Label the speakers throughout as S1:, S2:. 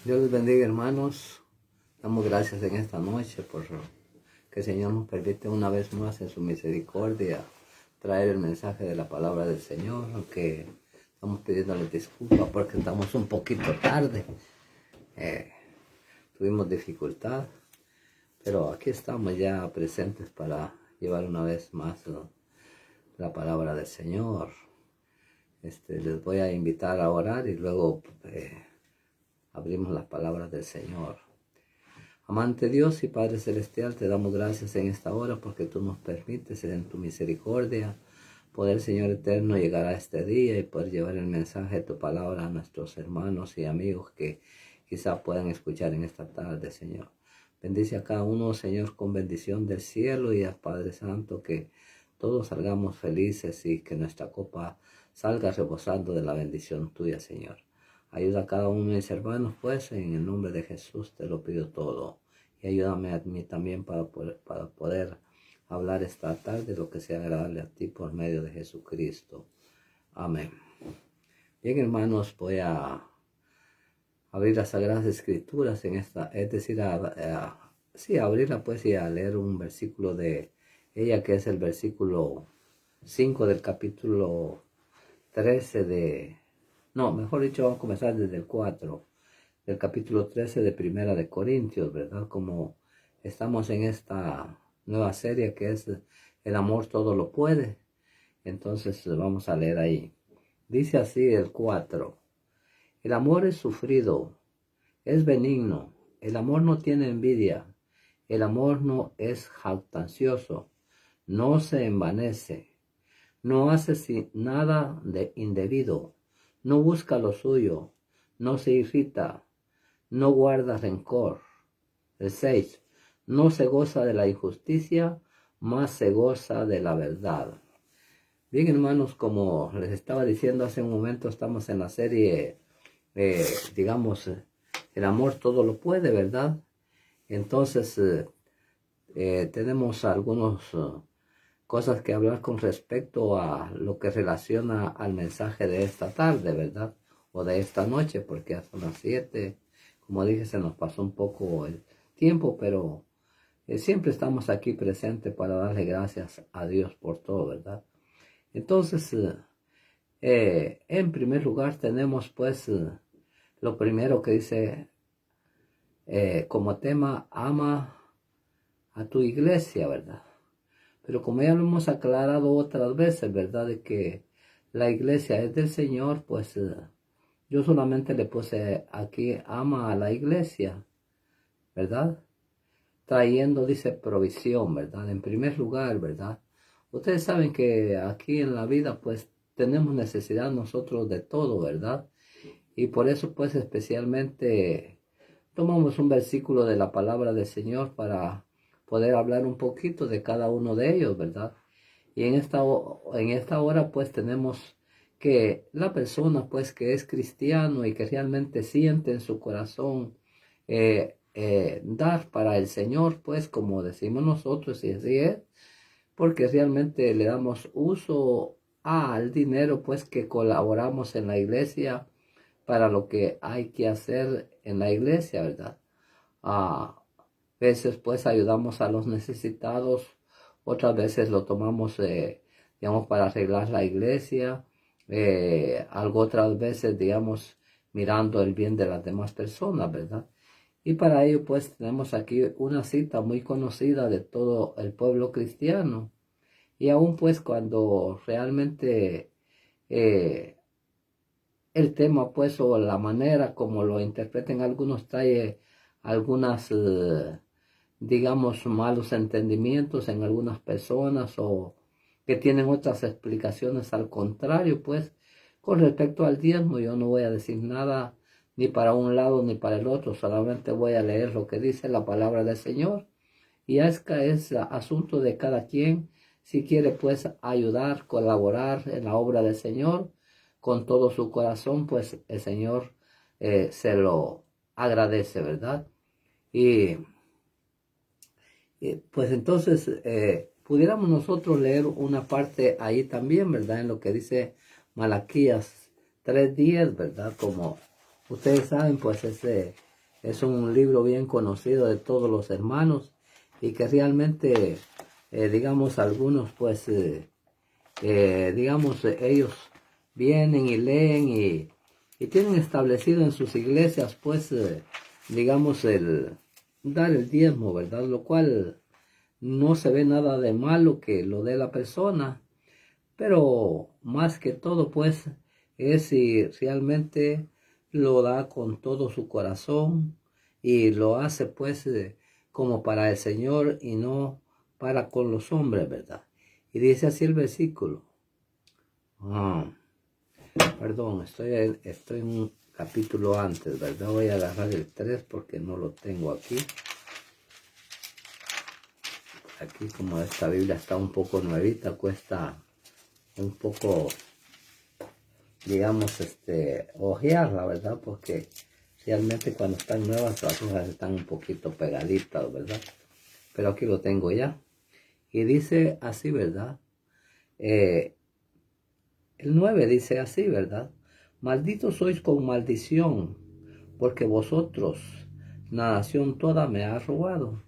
S1: Dios les bendiga, hermanos. Damos gracias en esta noche por que el Señor nos permite una vez más en su misericordia traer el mensaje de la palabra del Señor, aunque estamos pidiéndole disculpas porque estamos un poquito tarde. Tuvimos dificultad, pero aquí estamos ya presentes para llevar una vez más la palabra del Señor. Les voy a invitar a orar y luego abrimos las palabras del Señor. Amante Dios y Padre Celestial, te damos gracias en esta hora porque tú nos permites en tu misericordia poder, Señor eterno, llegar a este día y poder llevar el mensaje de tu palabra a nuestros hermanos y amigos que quizá puedan escuchar en esta tarde, Señor. Bendice a cada uno, Señor, con bendición del cielo y al Padre Santo, que todos salgamos felices y que nuestra copa salga rebosando de la bendición tuya, Señor. Ayuda a cada uno de mis hermanos, pues, en el nombre de Jesús te lo pido todo. Y ayúdame a mí también para poder hablar esta tarde lo que sea agradable a ti por medio de Jesucristo. Amén. Bien, hermanos, voy a abrir las Sagradas Escrituras en esta, es decir, abrirla pues y a leer un versículo de ella, que es el versículo 5 del capítulo 13 mejor dicho, vamos a comenzar desde el 4 del capítulo 13 de Primera de Corintios, ¿verdad? Como estamos en esta nueva serie que es El amor todo lo puede. Entonces vamos a leer ahí. Dice así el 4. El amor es sufrido, es benigno, el amor no tiene envidia, el amor no es jactancioso, no se envanece, no hace nada de indebido, no busca lo suyo, no se irrita, no guarda rencor. El 6. No se goza de la injusticia, más se goza de la verdad. Bien, hermanos, como les estaba diciendo hace un momento, estamos en la serie, el amor todo lo puede, ¿verdad? Entonces, tenemos algunas cosas que hablar con respecto a lo que relaciona al mensaje de esta tarde, ¿verdad? O de esta noche, porque hasta las 7, como dije, se nos pasó un poco el tiempo, pero siempre estamos aquí presentes para darle gracias a Dios por todo, ¿verdad? Entonces, en primer lugar tenemos pues lo primero que dice como tema, ama a tu iglesia, ¿verdad? Pero como ya lo hemos aclarado otras veces, ¿verdad? De que la iglesia es del Señor, pues yo solamente le puse aquí, ama a la iglesia, ¿verdad? Trayendo, dice, provisión, ¿verdad? En primer lugar, ¿verdad? Ustedes saben que aquí en la vida, pues, tenemos necesidad nosotros de todo, ¿verdad? Y por eso, pues, especialmente tomamos un versículo de la palabra del Señor para poder hablar un poquito de cada uno de ellos, ¿verdad? Y en esta hora, pues, tenemos que la persona, pues, que es cristiano y que realmente siente en su corazón dar para el Señor, pues, como decimos nosotros, y así es, porque realmente le damos uso al dinero, pues, que colaboramos en la iglesia para lo que hay que hacer en la iglesia, ¿verdad? A veces, pues, ayudamos a los necesitados, otras veces lo tomamos, digamos, para arreglar la iglesia, algo otras veces, digamos, mirando el bien de las demás personas, ¿verdad? Y para ello, pues, tenemos aquí una cita muy conocida de todo el pueblo cristiano. Y aún, pues, cuando realmente el tema, pues, o la manera como lo interpreten algunos trae algunas, digamos, malos entendimientos en algunas personas o que tienen otras explicaciones al contrario, pues, con respecto al diezmo yo no voy a decir nada ni para un lado ni para el otro, solamente voy a leer lo que dice la palabra del Señor. Y es asunto de cada quien, si quiere pues ayudar, colaborar en la obra del Señor con todo su corazón, pues el Señor se lo agradece, ¿verdad? Y pues entonces pudiéramos nosotros leer una parte ahí también, ¿verdad? En lo que dice Malaquías 3:10, ¿verdad? Como ustedes saben, pues es un libro bien conocido de todos los hermanos y que realmente, digamos, algunos pues, digamos, ellos vienen y leen y tienen establecido en sus iglesias pues, digamos, el dar el diezmo, ¿verdad? Lo cual no se ve nada de malo que lo dé la persona, pero más que todo pues es si realmente lo da con todo su corazón y lo hace pues como para el Señor y no para con los hombres, ¿verdad? Y dice así el versículo. Perdón, estoy en un capítulo antes, ¿verdad? Voy a agarrar el 3 porque no lo tengo aquí. Aquí como esta Biblia está un poco nuevita, cuesta un poco, digamos, hojearla, ¿verdad? Porque realmente cuando están nuevas las hojas están un poquito pegaditas, ¿verdad? Pero aquí lo tengo ya. Y dice así, ¿verdad? El 9 dice así, ¿verdad? Malditos sois con maldición, porque vosotros, la nación toda me ha robado.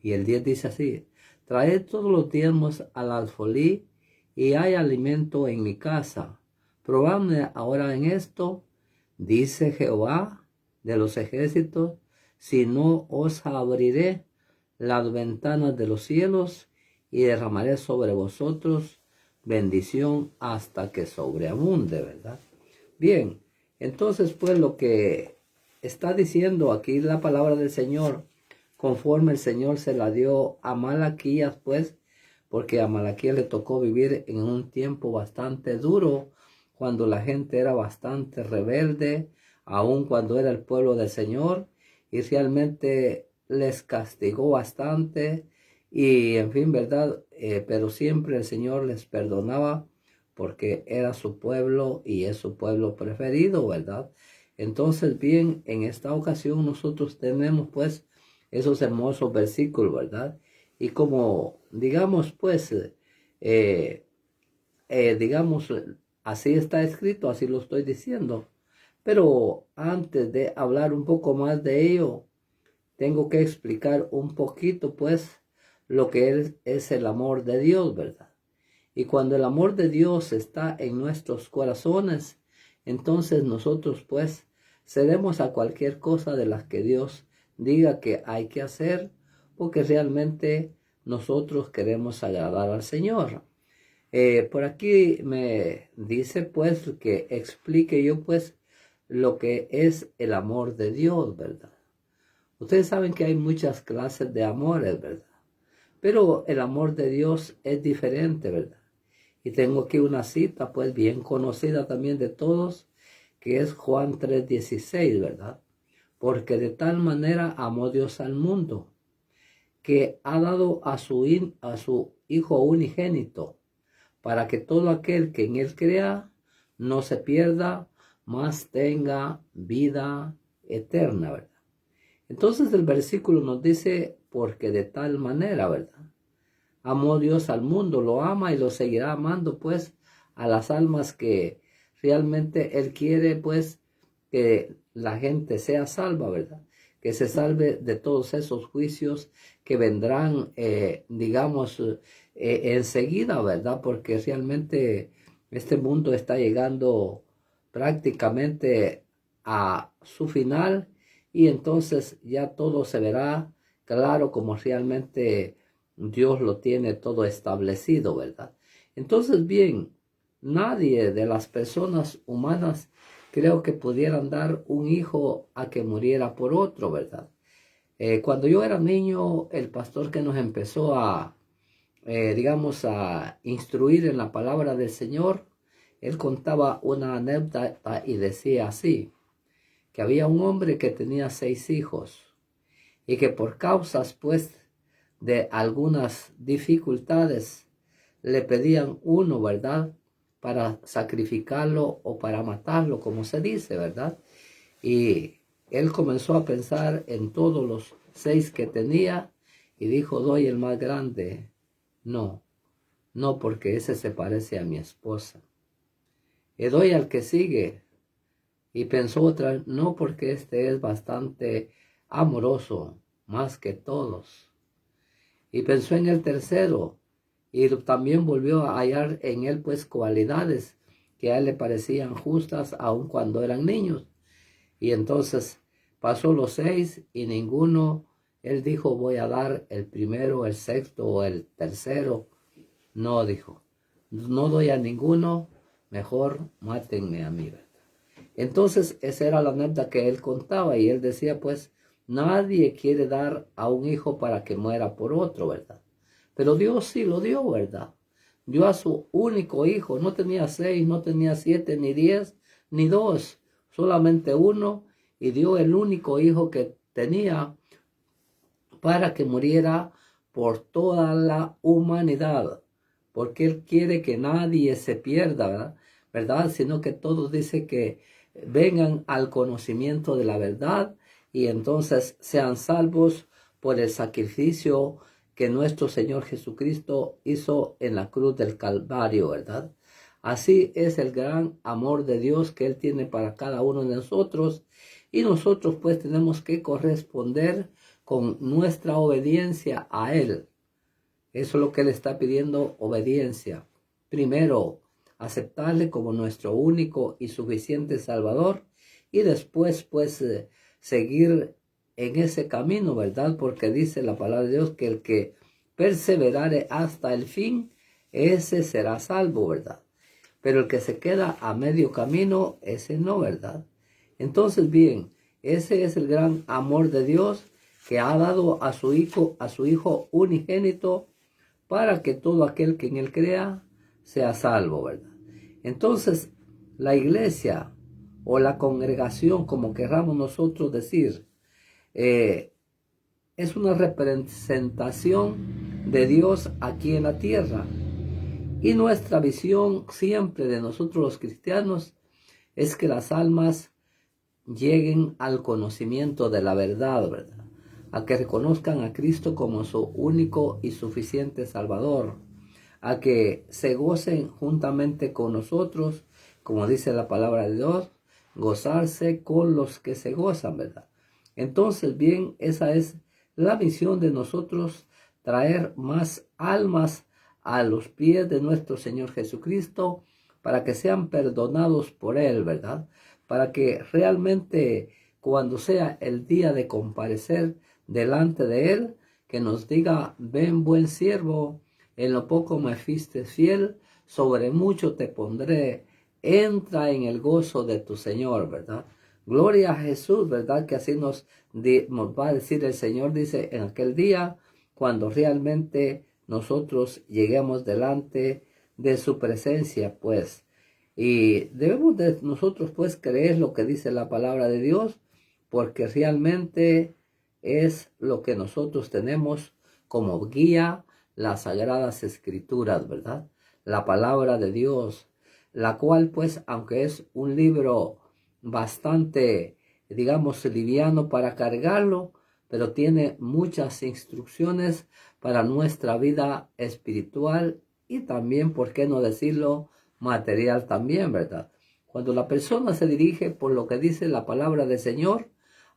S1: Y el 10 dice así, traed todos los diezmos al alfolí y hay alimento en mi casa. Probadme ahora en esto, dice Jehová de los ejércitos, si no os abriré las ventanas de los cielos y derramaré sobre vosotros bendición hasta que sobreabunde, ¿verdad? Bien, entonces pues lo que está diciendo aquí la palabra del Señor, conforme el Señor se la dio a Malaquías, pues, porque a Malaquías le tocó vivir en un tiempo bastante duro, cuando la gente era bastante rebelde, aun cuando era el pueblo del Señor, y realmente les castigó bastante, y en fin, ¿verdad? Pero siempre el Señor les perdonaba, porque era su pueblo y es su pueblo preferido, ¿verdad? Entonces, bien, en esta ocasión nosotros tenemos pues esos hermosos versículos, ¿verdad? Y como, digamos, pues, digamos, así está escrito, así lo estoy diciendo. Pero antes de hablar un poco más de ello, tengo que explicar un poquito, pues, lo que es el amor de Dios, ¿verdad? Y cuando el amor de Dios está en nuestros corazones, entonces nosotros, pues, cedemos a cualquier cosa de las que Dios diga que hay que hacer, porque realmente nosotros queremos agradar al Señor. Por aquí me dice pues que explique yo pues lo que es el amor de Dios, ¿verdad? Ustedes saben que hay muchas clases de amores, ¿verdad? Pero el amor de Dios es diferente, ¿verdad? Y tengo aquí una cita pues bien conocida también de todos, que es Juan 3:16, ¿verdad? Porque de tal manera amó Dios al mundo, que ha dado a su Hijo unigénito, para que todo aquel que en él crea no se pierda, mas tenga vida eterna, ¿verdad? Entonces el versículo nos dice, porque de tal manera, ¿verdad? Amó Dios al mundo, lo ama y lo seguirá amando, pues, a las almas que realmente Él quiere, pues, que la gente sea salva, ¿verdad? Que se salve de todos esos juicios que vendrán, digamos, enseguida, ¿verdad? Porque realmente este mundo está llegando prácticamente a su final y entonces ya todo se verá claro como realmente Dios lo tiene todo establecido, ¿verdad? Entonces, bien, nadie de las personas humanas creo que pudieran dar un hijo a que muriera por otro, ¿verdad? Cuando yo era niño, el pastor que nos empezó a, digamos, a instruir en la palabra del Señor, él contaba una anécdota y decía así, que había un hombre que tenía 6 hijos y que por causas, pues, de algunas dificultades, le pedían uno, ¿verdad? Para sacrificarlo o para matarlo, como se dice, ¿verdad? Y él comenzó a pensar en todos los 6 que tenía y dijo, doy el más grande. No, no, porque ese se parece a mi esposa. Y doy al que sigue. Y pensó otra, no, porque este es bastante amoroso, más que todos. Y pensó en el tercero, y también volvió a hallar en él pues cualidades que a él le parecían justas aun cuando eran niños. Y entonces pasó los 6 y ninguno, él dijo, voy a dar el primero, el sexto o el tercero. No, dijo, no doy a ninguno, mejor mátenme a mí, ¿verdad? Entonces esa era la anécdota que él contaba y él decía, pues, nadie quiere dar a un hijo para que muera por otro, ¿verdad? Pero Dios sí lo dio, ¿verdad? Dio a su único hijo, no tenía 6, no tenía 7, ni 10, ni 2, solamente uno, y dio el único hijo que tenía para que muriera por toda la humanidad, porque Él quiere que nadie se pierda, ¿verdad? Sino que todos dice que vengan al conocimiento de la verdad y entonces sean salvos por el sacrificio que nuestro Señor Jesucristo hizo en la cruz del Calvario, ¿verdad? Así es el gran amor de Dios que Él tiene para cada uno de nosotros y nosotros pues tenemos que corresponder con nuestra obediencia a Él. Eso es lo que Él está pidiendo, obediencia. Primero, aceptarle como nuestro único y suficiente Salvador y después pues seguir en ese camino, ¿verdad? Porque dice la palabra de Dios que el que perseverare hasta el fin, ese será salvo, ¿verdad? Pero el que se queda a medio camino, ese no, ¿verdad? Entonces, bien, ese es el gran amor de Dios que ha dado a su hijo unigénito para que todo aquel que en él crea sea salvo, ¿verdad? Entonces, la iglesia o la congregación, como querramos nosotros decir, es una representación de Dios aquí en la tierra. Y nuestra visión siempre de nosotros los cristianos es que las almas lleguen al conocimiento de la verdad, ¿verdad? A que reconozcan a Cristo como su único y suficiente Salvador, a que se gocen juntamente con nosotros, como dice la palabra de Dios, gozarse con los que se gozan, ¿verdad? Entonces, bien, esa es la misión de nosotros, traer más almas a los pies de nuestro Señor Jesucristo, para que sean perdonados por Él, ¿verdad? Para que realmente cuando sea el día de comparecer delante de Él, que nos diga, ven buen siervo, en lo poco me fuiste fiel, sobre mucho te pondré, entra en el gozo de tu Señor, ¿verdad? Gloria a Jesús, ¿verdad? Que así nos va a decir el Señor, dice, en aquel día, cuando realmente nosotros lleguemos delante de su presencia, pues. Y debemos de nosotros, pues, creer lo que dice la palabra de Dios, porque realmente es lo que nosotros tenemos como guía, las sagradas escrituras, ¿verdad? La palabra de Dios, la cual, pues, aunque es un libro bastante, digamos, liviano para cargarlo, pero tiene muchas instrucciones para nuestra vida espiritual y también, ¿por qué no decirlo?, material también, ¿verdad? Cuando la persona se dirige por lo que dice la palabra del Señor,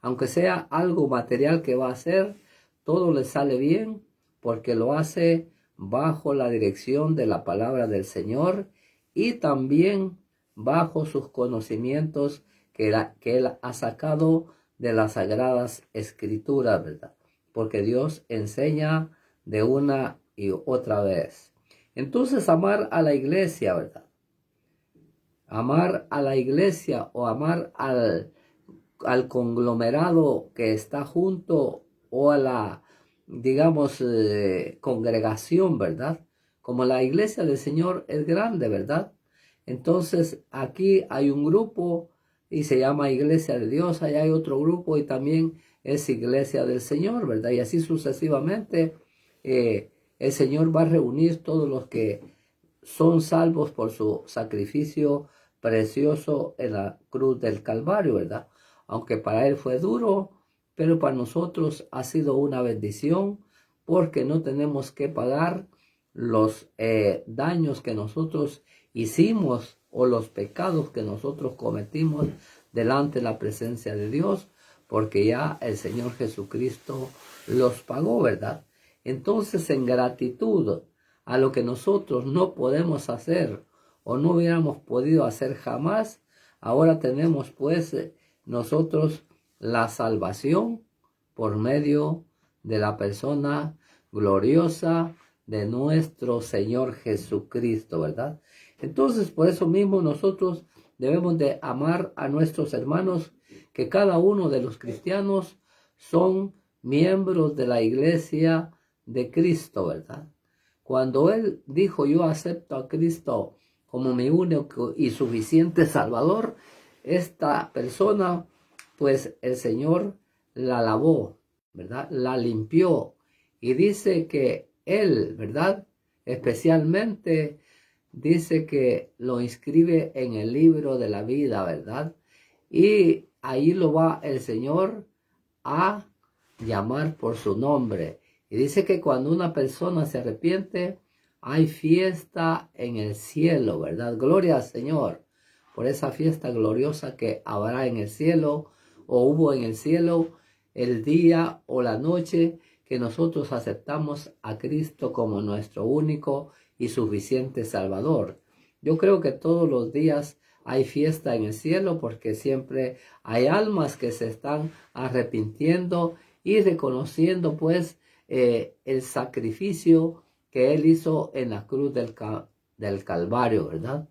S1: aunque sea algo material que va a hacer, todo le sale bien porque lo hace bajo la dirección de la palabra del Señor y también bajo sus conocimientos que Él ha sacado de las sagradas escrituras, ¿verdad? Porque Dios enseña de una y otra vez. Entonces, amar a la iglesia, ¿verdad? Amar a la iglesia o amar al conglomerado que está junto o a la, digamos, congregación, ¿verdad? Como la iglesia del Señor es grande, ¿verdad? Entonces, aquí hay un grupo y se llama Iglesia de Dios, allá hay otro grupo y también es Iglesia del Señor, ¿verdad? Y así sucesivamente, el Señor va a reunir todos los que son salvos por su sacrificio precioso en la cruz del Calvario, ¿verdad? Aunque para Él fue duro, pero para nosotros ha sido una bendición porque no tenemos que pagar los daños que nosotros hicimos o los pecados que nosotros cometimos delante de la presencia de Dios, porque ya el Señor Jesucristo los pagó, ¿verdad? Entonces, en gratitud a lo que nosotros no podemos hacer o no hubiéramos podido hacer jamás, ahora tenemos pues nosotros la salvación por medio de la persona gloriosa de nuestro Señor Jesucristo, ¿verdad? Entonces, por eso mismo nosotros debemos de amar a nuestros hermanos, que cada uno de los cristianos son miembros de la iglesia de Cristo, ¿verdad? Cuando él dijo, yo acepto a Cristo como mi único y suficiente Salvador, esta persona, pues el Señor la lavó, ¿verdad? La limpió. Y dice que él, ¿verdad? Especialmente dice que lo inscribe en el libro de la vida, ¿verdad? Y ahí lo va el Señor a llamar por su nombre. Y dice que cuando una persona se arrepiente, hay fiesta en el cielo, ¿verdad? Gloria al Señor por esa fiesta gloriosa que habrá en el cielo o hubo en el cielo el día o la noche que nosotros aceptamos a Cristo como nuestro único y suficiente Salvador. Yo creo que todos los días hay fiesta en el cielo porque siempre hay almas que se están arrepintiendo y reconociendo pues el sacrificio que Él hizo en la cruz del Calvario, ¿verdad?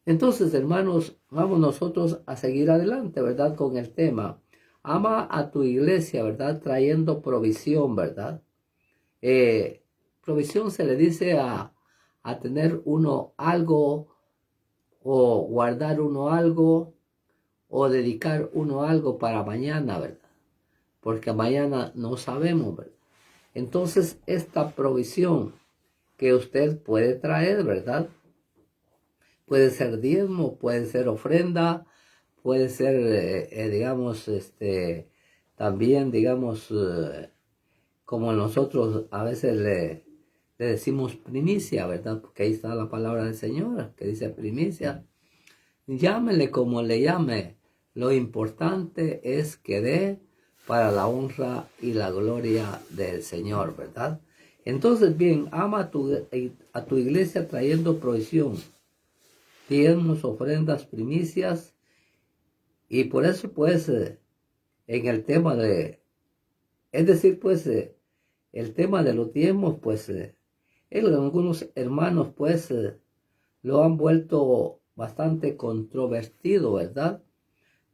S1: Entonces, hermanos, vamos nosotros a seguir adelante, ¿verdad? Con el tema. Ama a tu iglesia, ¿verdad? Trayendo provisión, ¿verdad? Provisión se le dice a tener uno algo o guardar uno algo o dedicar uno algo para mañana, ¿verdad? Porque mañana no sabemos, ¿verdad? Entonces, esta provisión que usted puede traer, ¿verdad? Puede ser diezmo, puede ser ofrenda, puede ser, digamos, también, digamos, como nosotros a veces le decimos primicia, ¿verdad? Porque ahí está la palabra del Señor, que dice primicia. Llámele como le llame, lo importante es que dé para la honra y la gloria del Señor, ¿verdad? Entonces, bien, ama a tu iglesia trayendo provisión, diezmos, ofrendas, primicias, y por eso, pues, en el tema es decir, pues, el tema de los diezmos, pues, algunos hermanos, pues, lo han vuelto bastante controvertido, ¿verdad?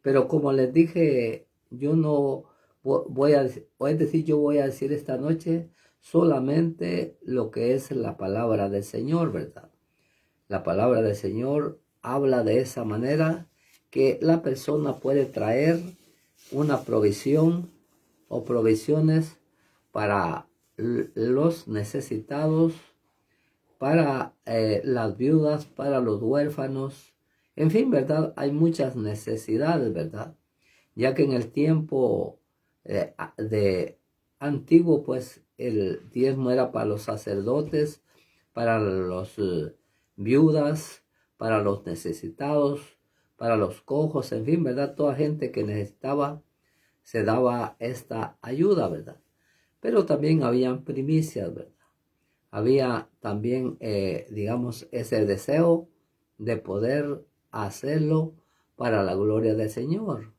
S1: Pero como les dije, yo no voy a, o es decir, yo voy a decir esta noche solamente lo que es la palabra del Señor, ¿verdad? La palabra del Señor habla de esa manera que la persona puede traer una provisión o provisiones para los necesitados, para las viudas, para los huérfanos, en fin, ¿verdad? Hay muchas necesidades, ¿verdad? Ya que en el tiempo de antiguo, pues el diezmo era para los sacerdotes, para los viudas, para los necesitados, para los cojos, en fin, ¿verdad? Toda gente que necesitaba se daba esta ayuda, ¿verdad? Pero también habían primicias, ¿verdad? Había también, digamos, ese deseo de poder hacerlo para la gloria del Señor.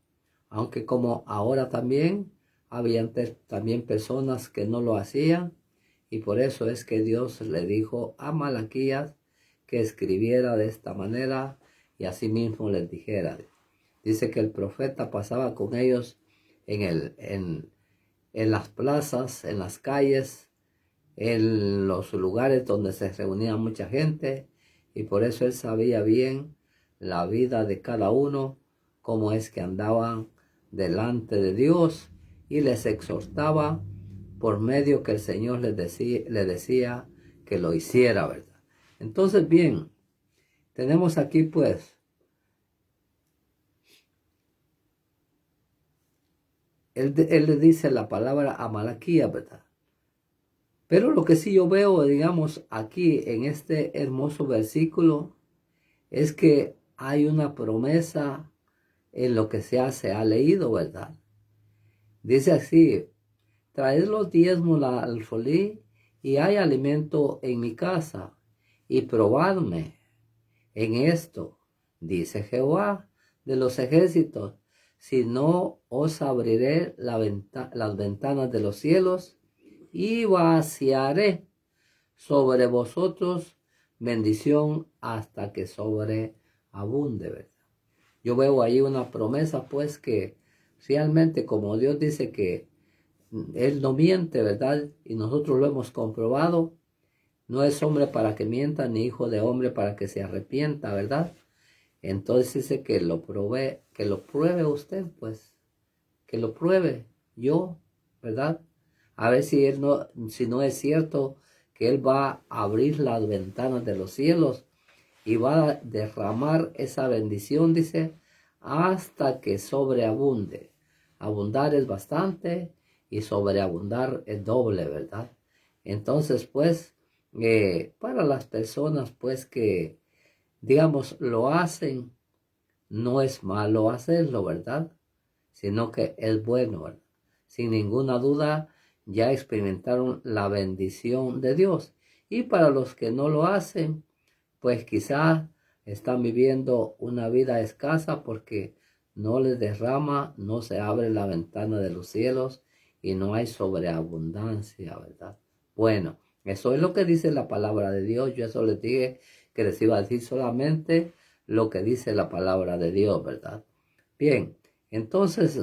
S1: Aunque como ahora también, había también personas que no lo hacían, y por eso es que Dios le dijo a Malaquías que escribiera de esta manera y asimismo les dijera. Dice que el profeta pasaba con ellos en las plazas, en las calles, en los lugares donde se reunía mucha gente, y por eso él sabía bien la vida de cada uno, cómo es que andaban delante de Dios, y les exhortaba por medio que el Señor le decía que lo hiciera, ¿verdad? Entonces, bien, tenemos aquí pues él le dice la palabra a Malaquías, ¿verdad? Pero lo que sí yo veo, digamos, aquí en este hermoso versículo, es que hay una promesa en lo que se ha leído, ¿verdad? Dice así, traed los diezmos al alfolí y hay alimento en mi casa, y probadme en esto, dice Jehová de los ejércitos, si no os abriré las ventanas de los cielos y vaciaré sobre vosotros bendición hasta que sobreabunde, ¿verdad? Yo veo ahí una promesa, pues, que realmente, como Dios dice que Él no miente, ¿verdad? Y nosotros lo hemos comprobado. No es hombre para que mienta, ni hijo de hombre para que se arrepienta, ¿verdad? Entonces dice que que lo pruebe usted, pues, que lo pruebe yo, ¿verdad? A ver si no es cierto que Él va a abrir las ventanas de los cielos y va a derramar esa bendición, dice, hasta que sobreabunde. Abundar es bastante y sobreabundar es doble, ¿verdad? Entonces, pues, para las personas, pues, que, digamos, lo hacen, no es malo hacerlo, ¿verdad? Sino que es bueno, ¿verdad? Sin ninguna duda, ya experimentaron la bendición de Dios. Y para los que no lo hacen, pues quizá están viviendo una vida escasa porque no les derrama, no se abre la ventana de los cielos y no hay sobreabundancia, ¿verdad? Bueno, eso es lo que dice la palabra de Dios. Yo eso les dije que les iba a decir solamente lo que dice la palabra de Dios, ¿verdad? Bien, entonces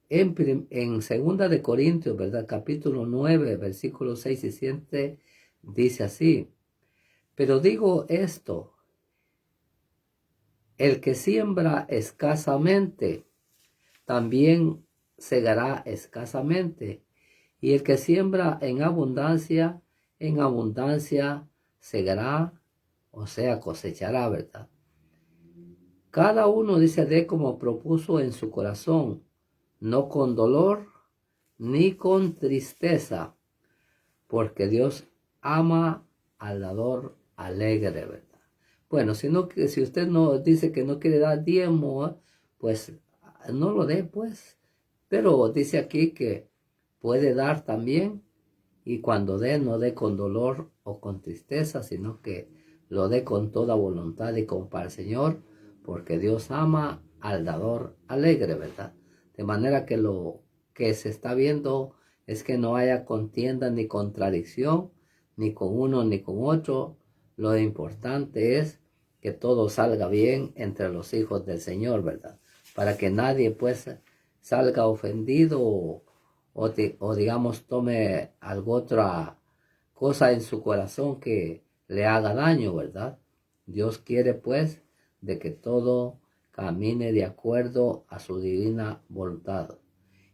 S1: en segunda de Corintios, ¿verdad? Capítulo 9, versículos 6 y 7 dice así: pero digo esto, el que siembra escasamente, también segará escasamente. Y el que siembra en abundancia segará, o sea, cosechará, ¿verdad? Cada uno dice de como propuso en su corazón, no con dolor ni con tristeza, porque Dios ama al dador alegre, ¿verdad? Bueno, si usted no dice que no quiere dar diezmo, pues no lo dé, pues. Pero dice aquí que puede dar también, y cuando dé, no dé con dolor o con tristeza, sino que lo dé con toda voluntad y con para el Señor, porque Dios ama al dador alegre, ¿verdad? De manera que lo que se está viendo es que no haya contienda ni contradicción, ni con uno ni con otro. Lo importante es que todo salga bien entre los hijos del Señor, ¿verdad? Para que nadie pues salga ofendido o digamos tome alguna otra cosa en su corazón que le haga daño, ¿verdad? Dios quiere pues de que todo camine de acuerdo a su divina voluntad.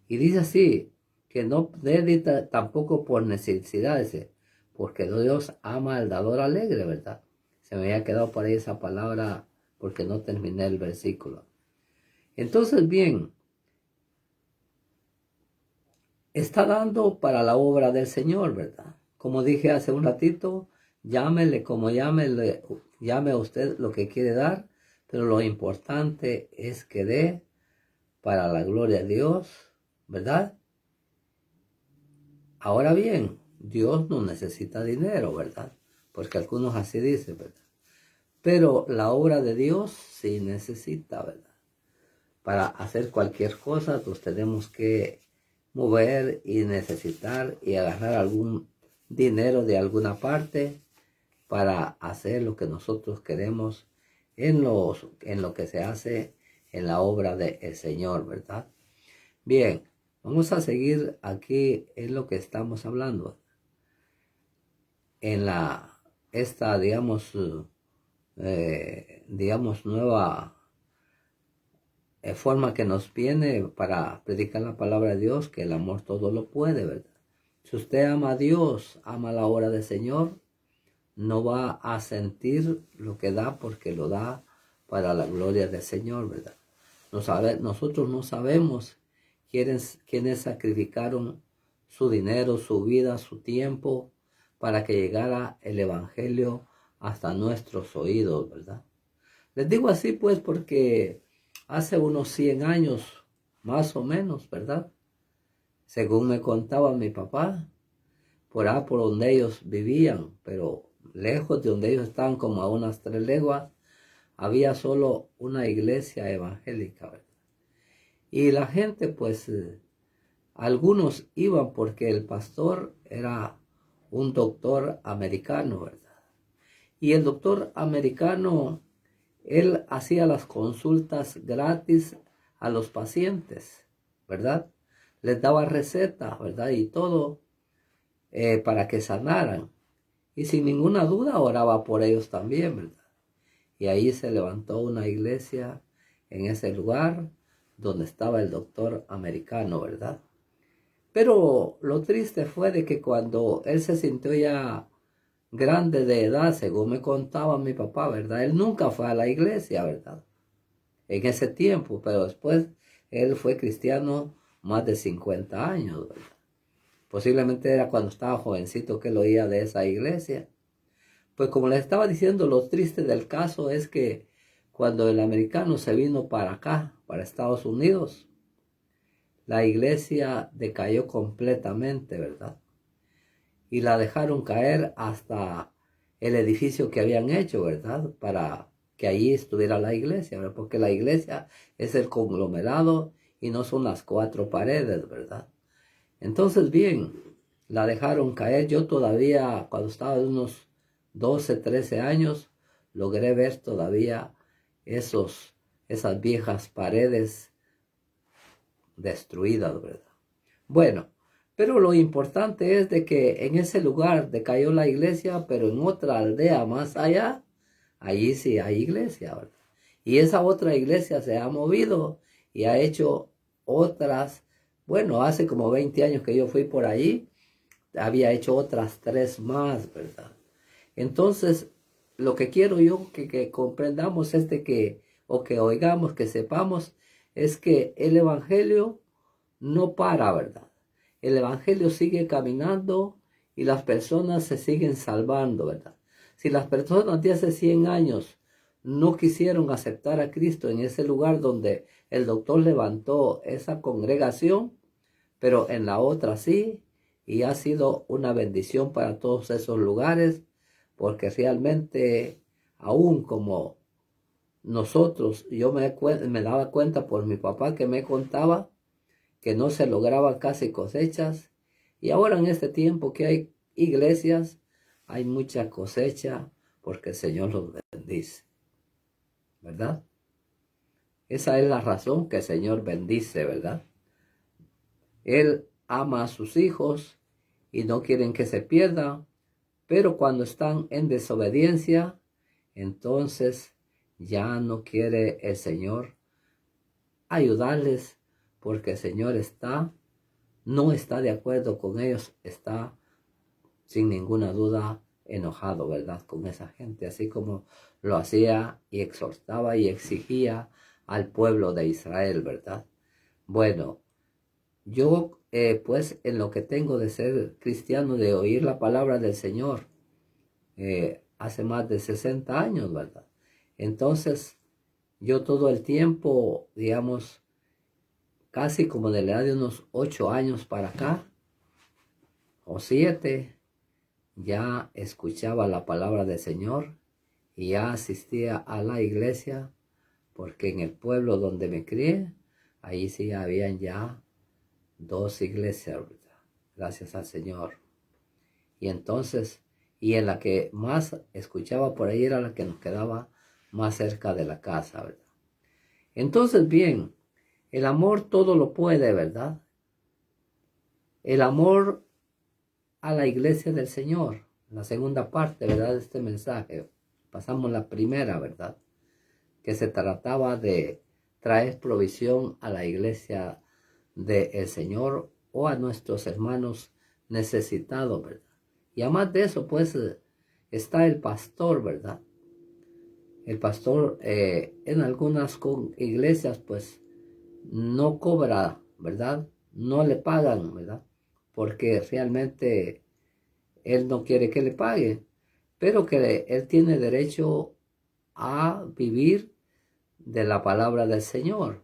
S1: Y dice así, que no dé tampoco por necesidades, porque Dios ama al dador alegre, ¿verdad? Se me había quedado por ahí esa palabra porque no terminé el versículo. Entonces, bien, está dando para la obra del Señor, ¿verdad? Como dije hace un ratito, llámele como llame a usted lo que quiere dar, pero lo importante es que dé para la gloria de Dios, ¿verdad? Ahora bien, Dios no necesita dinero, ¿verdad? Porque algunos así dicen, ¿verdad? Pero la obra de Dios sí necesita, ¿verdad? Para hacer cualquier cosa, pues tenemos que mover y necesitar y agarrar algún dinero de alguna parte para hacer lo que nosotros queremos en lo que se hace en la obra del Señor, ¿verdad? Bien, vamos a seguir aquí en lo que estamos hablando. En esta, digamos, nueva forma que nos viene para predicar la palabra de Dios, que el amor todo lo puede, ¿verdad? Si usted ama a Dios, ama la obra del Señor, no va a sentir lo que da porque lo da para la gloria del Señor, ¿verdad? Nosotros no sabemos quiénes sacrificaron su dinero, su vida, su tiempo para que llegara el Evangelio hasta nuestros oídos, ¿verdad? Les digo así pues porque hace unos 100 años, más o menos, ¿verdad? Según me contaba mi papá, por donde ellos vivían, pero lejos de donde ellos estaban, como a unas 3 leguas, había solo una iglesia evangélica, ¿verdad? Y la gente, pues, algunos iban porque el pastor era un doctor americano, ¿verdad? Y el doctor americano, él hacía las consultas gratis a los pacientes, ¿verdad? Les daba receta, ¿verdad? Y todo para que sanaran. Y sin ninguna duda oraba por ellos también, ¿verdad? Y ahí se levantó una iglesia en ese lugar donde estaba el doctor americano, ¿verdad? Pero lo triste fue de que cuando él se sintió ya grande de edad, según me contaba mi papá, ¿verdad? Él nunca fue a la iglesia, ¿verdad? En ese tiempo, pero después él fue cristiano más de 50 años, ¿verdad? Posiblemente era cuando estaba jovencito que él oía de esa iglesia. Pues como les estaba diciendo, lo triste del caso es que cuando el americano se vino para acá, para Estados Unidos, la iglesia decayó completamente, ¿verdad? Y la dejaron caer hasta el edificio que habían hecho, ¿verdad? Para que allí estuviera la iglesia, ¿verdad? Porque la iglesia es el conglomerado y no son las 4 paredes, ¿verdad? Entonces, bien, la dejaron caer. Yo todavía, cuando estaba de unos 12, 13 años, logré ver todavía esas viejas paredes destruidas, ¿verdad? Bueno, pero lo importante es de que en ese lugar decayó la iglesia, pero en otra aldea más allá, allí sí hay iglesia, ¿verdad? Y esa otra iglesia se ha movido y ha hecho otras, bueno, hace como 20 años que yo fui por allí, había hecho otras 3 más, ¿verdad? Entonces, lo que quiero yo que comprendamos es de que, o que oigamos, que sepamos, es que el evangelio no para, ¿verdad? El evangelio sigue caminando y las personas se siguen salvando, ¿verdad? Si las personas de hace 100 años no quisieron aceptar a Cristo en ese lugar donde el doctor levantó esa congregación, pero en la otra sí, y ha sido una bendición para todos esos lugares, porque realmente, aún como nosotros, yo me daba cuenta por mi papá que me contaba que no se lograban casi cosechas, y ahora en este tiempo que hay iglesias, hay mucha cosecha porque el Señor los bendice, ¿verdad? Esa es la razón que el Señor bendice, ¿verdad? Él ama a sus hijos y no quieren que se pierdan, pero cuando están en desobediencia, entonces ya no quiere el Señor ayudarles porque el Señor no está de acuerdo con ellos, está sin ninguna duda enojado, ¿verdad? Con esa gente, así como lo hacía y exhortaba y exigía al pueblo de Israel, ¿verdad? Bueno, yo pues en lo que tengo de ser cristiano, de oír la palabra del Señor, hace más de 60 años, ¿verdad? Entonces, yo todo el tiempo, digamos, casi como de la edad de unos 8 años para acá, o 7, ya escuchaba la palabra del Señor y ya asistía a la iglesia, porque en el pueblo donde me crié, ahí sí habían ya 2 iglesias, ¿verdad? Gracias al Señor. Y entonces, y en la que más escuchaba por ahí era la que nos quedaba más cerca de la casa, ¿verdad? Entonces, bien, el amor todo lo puede, ¿verdad? El amor a la iglesia del Señor, la segunda parte, ¿verdad? De este mensaje. Pasamos la primera, ¿verdad? Que se trataba de traer provisión a la iglesia del Señor o a nuestros hermanos necesitados, ¿verdad? Y además de eso, pues, está el pastor, ¿verdad? El pastor en algunas iglesias, pues, no cobra, ¿verdad? No le pagan, ¿verdad? Porque realmente él no quiere que le pague, pero que él tiene derecho a vivir de la palabra del Señor.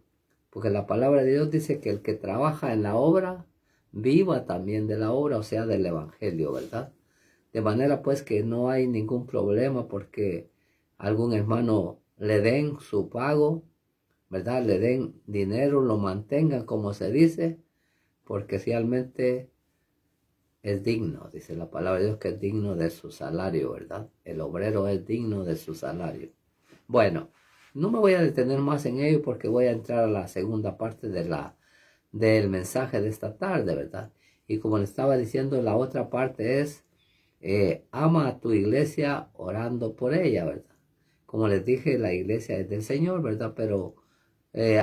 S1: Porque la palabra de Dios dice que el que trabaja en la obra, viva también de la obra, o sea, del evangelio, ¿verdad? De manera pues que no hay ningún problema porque algún hermano le den su pago, ¿verdad? Le den dinero, lo mantengan como se dice, porque realmente es digno, dice la palabra de Dios, que es digno de su salario, ¿verdad? El obrero es digno de su salario. Bueno, no me voy a detener más en ello porque voy a entrar a la segunda parte del mensaje de esta tarde, ¿verdad? Y como le estaba diciendo, la otra parte es, ama a tu iglesia orando por ella, ¿verdad? Como les dije, la iglesia es del Señor, ¿verdad? Pero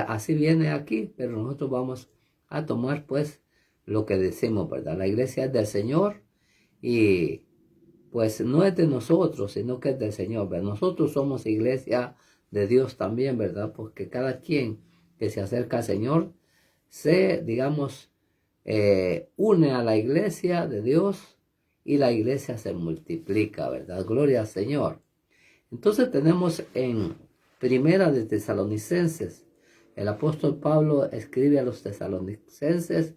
S1: así viene aquí, pero nosotros vamos a tomar pues lo que decimos, ¿verdad? La iglesia es del Señor y pues no es de nosotros, sino que es del Señor, ¿verdad? Nosotros somos iglesia de Dios también, ¿verdad? Porque cada quien que se acerca al Señor se, digamos, une a la iglesia de Dios y la iglesia se multiplica, ¿verdad? Gloria al Señor. Entonces tenemos en Primera de Tesalonicenses, el apóstol Pablo escribe a los tesalonicenses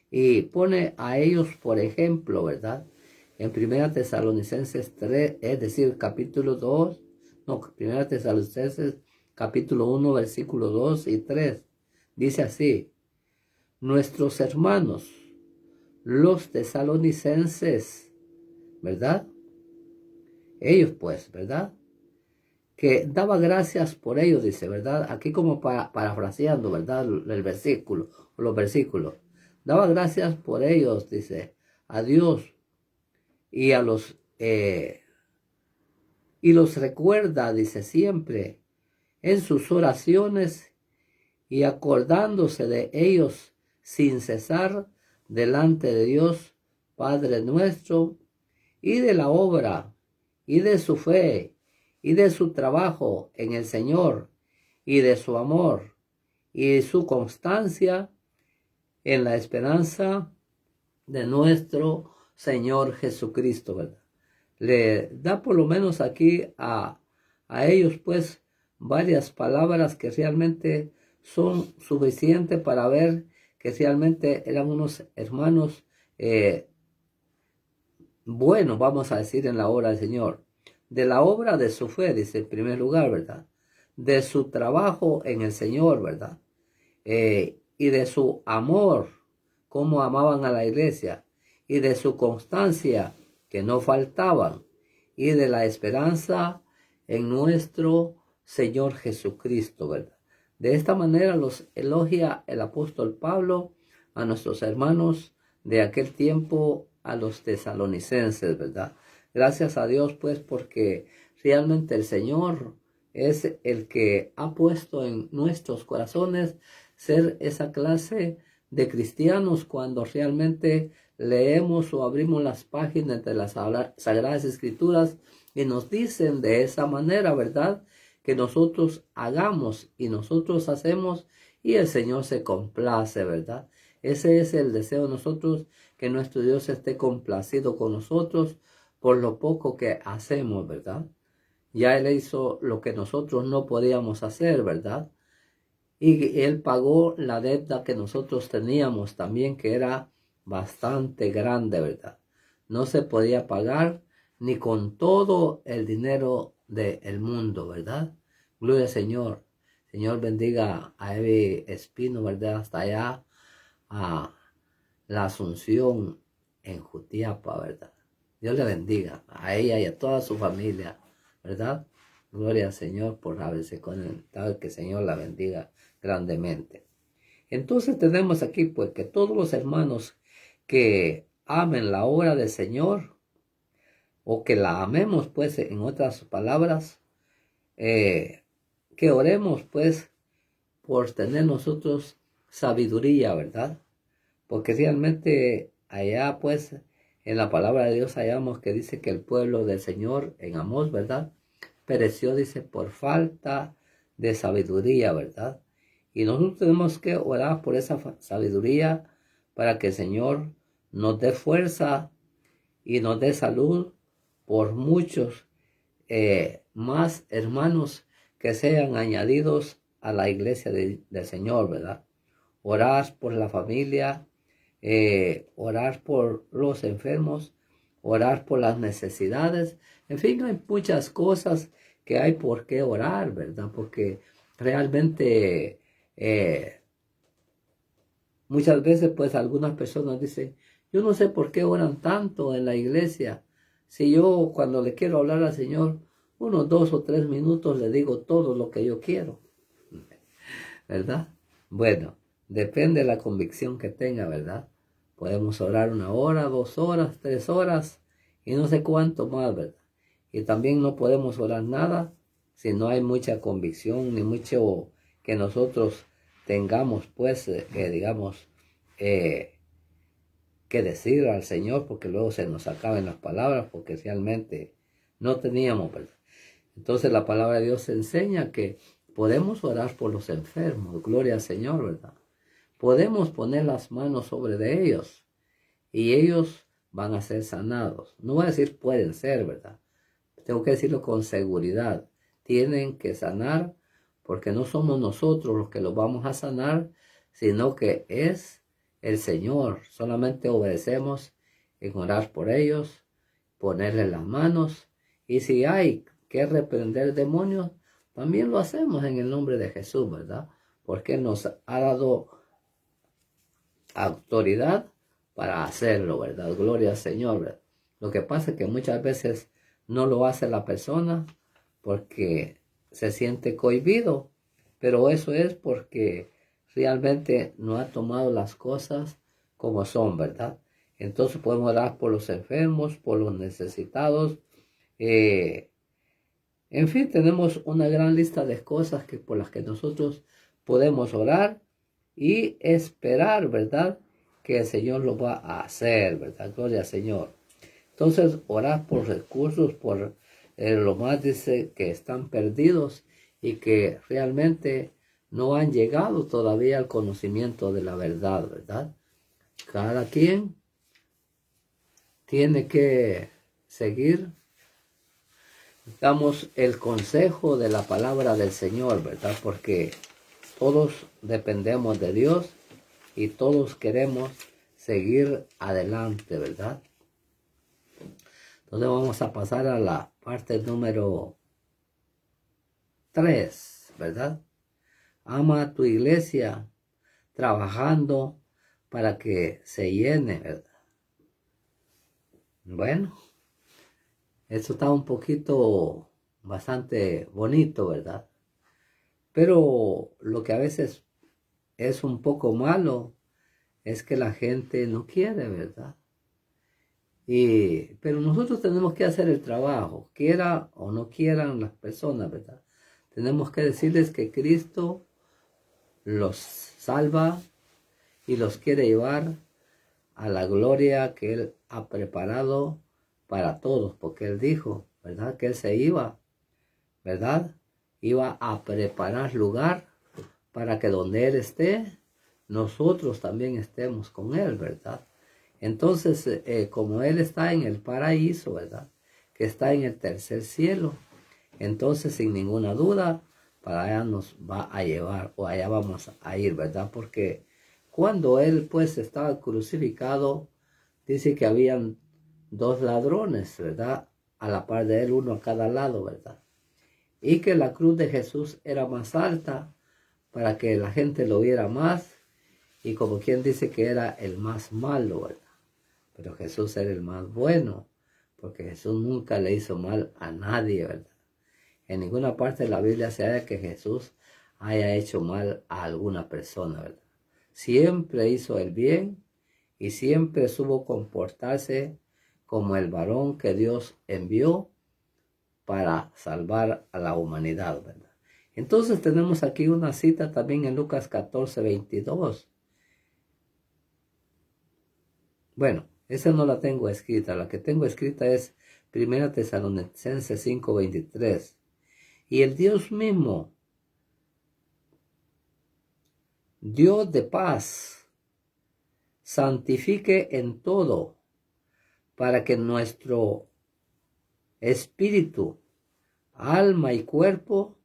S1: y pone a ellos por ejemplo, ¿verdad? En Primera Tesalonicenses 3, es decir, capítulo 2, no, Primera Tesalonicenses capítulo 1, versículo 2 y 3, dice así: nuestros hermanos, los tesalonicenses, ¿verdad? Ellos pues, ¿verdad? Que daba gracias por ellos, dice, ¿verdad? Aquí como parafraseando, ¿verdad? El versículo, los versículos. Daba gracias por ellos, dice, a Dios y a los, y los recuerda, dice, siempre en sus oraciones y acordándose de ellos sin cesar delante de Dios, Padre nuestro, y de la obra, y de su fe, y de su trabajo en el Señor, y de su amor, y de su constancia en la esperanza de nuestro Señor Jesucristo, ¿verdad? Le da por lo menos aquí a ellos pues varias palabras que realmente son suficientes para ver que realmente eran unos hermanos buenos, vamos a decir, en la obra del Señor. De la obra de su fe, dice en primer lugar, ¿verdad? De su trabajo en el Señor, ¿verdad? Y de su amor, cómo amaban a la iglesia, y de su constancia, que no faltaban, y de la esperanza en nuestro Señor Jesucristo, ¿verdad? De esta manera los elogia el apóstol Pablo a nuestros hermanos de aquel tiempo, a los tesalonicenses, ¿verdad? Gracias a Dios, pues, porque realmente el Señor es el que ha puesto en nuestros corazones ser esa clase de cristianos cuando realmente leemos o abrimos las páginas de las Sagradas Escrituras y nos dicen de esa manera, ¿verdad? Que nosotros hagamos y nosotros hacemos y el Señor se complace, ¿verdad? Ese es el deseo de nosotros, que nuestro Dios esté complacido con nosotros por lo poco que hacemos, ¿verdad? Ya Él hizo lo que nosotros no podíamos hacer, ¿verdad? Y Él pagó la deuda que nosotros teníamos también, que era bastante grande, ¿verdad? No se podía pagar ni con todo el dinero del mundo, ¿verdad? Gloria al Señor. Señor bendiga a Evi Espino, ¿verdad? Hasta allá, a la Asunción en Jutiapa, ¿verdad? Dios le bendiga a ella y a toda su familia, ¿verdad? Gloria al Señor por haberse conectado, que el Señor la bendiga grandemente. Entonces tenemos aquí pues que todos los hermanos que amen la obra del Señor, o que la amemos pues, en otras palabras, que oremos pues por tener nosotros sabiduría, ¿verdad? Porque realmente allá pues en la palabra de Dios hallamos que dice que el pueblo del Señor en Amós, ¿verdad? Pereció, dice, por falta de sabiduría, ¿verdad? Y nosotros tenemos que orar por esa sabiduría para que el Señor nos dé fuerza y nos dé salud por muchos más hermanos que sean añadidos a la iglesia del Señor, ¿verdad? Orar por la familia, orar por los enfermos, orar por las necesidades. En fin, hay muchas cosas que hay por qué orar, ¿verdad? Porque realmente muchas veces pues algunas personas dicen, yo no sé por qué oran tanto en la iglesia. Si yo cuando le quiero hablar al Señor, unos 2 o 3 minutos le digo todo lo que yo quiero, ¿verdad? Bueno, depende de la convicción que tenga, ¿verdad? Podemos orar 1 hora, 2 horas, 3 horas y no sé cuánto más, ¿verdad? Y también no podemos orar nada si no hay mucha convicción ni mucho que nosotros tengamos, pues, digamos, que decir al Señor, porque luego se nos acaban las palabras, porque realmente no teníamos, ¿verdad? Entonces la palabra de Dios enseña que podemos orar por los enfermos, gloria al Señor, ¿verdad? Podemos poner las manos sobre de ellos y ellos van a ser sanados. No voy a decir pueden ser, ¿verdad? Tengo que decirlo con seguridad. Tienen que sanar porque no somos nosotros los que los vamos a sanar, sino que es el Señor. Solamente obedecemos en orar por ellos, ponerles las manos y si hay que reprender demonios, también lo hacemos en el nombre de Jesús, ¿verdad? Porque Él nos ha dado autoridad para hacerlo, ¿verdad? Gloria al Señor, ¿verdad? Lo que pasa es que muchas veces no lo hace la persona porque se siente cohibido, pero eso es porque realmente no ha tomado las cosas como son, ¿verdad? Entonces podemos orar por los enfermos, por los necesitados, en fin, tenemos una gran lista de cosas por las que nosotros podemos orar y esperar, ¿verdad? Que el Señor lo va a hacer, ¿verdad? Gloria al Señor. Entonces, orar por recursos, por lo más dice que están perdidos y que realmente no han llegado todavía al conocimiento de la verdad, ¿verdad? Cada quien tiene que seguir, damos el consejo de la palabra del Señor, ¿verdad? Porque todos dependemos de Dios y todos queremos seguir adelante, ¿verdad? Entonces vamos a pasar a la parte número 3, ¿verdad? Ama a tu iglesia trabajando para que se llene, ¿verdad? Bueno, eso está un poquito bastante bonito, ¿verdad? Pero lo que a veces es un poco malo es que la gente no quiere, ¿verdad? Pero nosotros tenemos que hacer el trabajo, quiera o no quieran las personas, ¿verdad? Tenemos que decirles que Cristo los salva y los quiere llevar a la gloria que Él ha preparado para todos, porque Él dijo, ¿verdad? Que Él se iba, ¿verdad? Iba a preparar lugar para que donde Él esté, nosotros también estemos con Él, ¿verdad? Entonces, como Él está en el paraíso, ¿verdad? Que está en el tercer cielo, entonces sin ninguna duda, para allá nos va a llevar o allá vamos a ir, ¿verdad? Porque cuando Él pues estaba crucificado, dice que habían 2 ladrones, ¿verdad? A la par de Él, uno a cada lado, ¿verdad? Y que la cruz de Jesús era más alta para que la gente lo viera más y como quien dice que era el más malo, ¿verdad? Pero Jesús era el más bueno, porque Jesús nunca le hizo mal a nadie, ¿verdad? En ninguna parte de la Biblia se halla que Jesús haya hecho mal a alguna persona, ¿verdad? Siempre hizo el bien y siempre supo comportarse como el varón que Dios envió para salvar a la humanidad, ¿verdad? Entonces tenemos aquí una cita también en Lucas 14:22. Bueno, esa no la tengo escrita, la que tengo escrita es 1 Tesalonicenses 5:23. Y el Dios mismo, Dios de paz, santifique en todo, para que nuestro espíritu, alma y cuerpo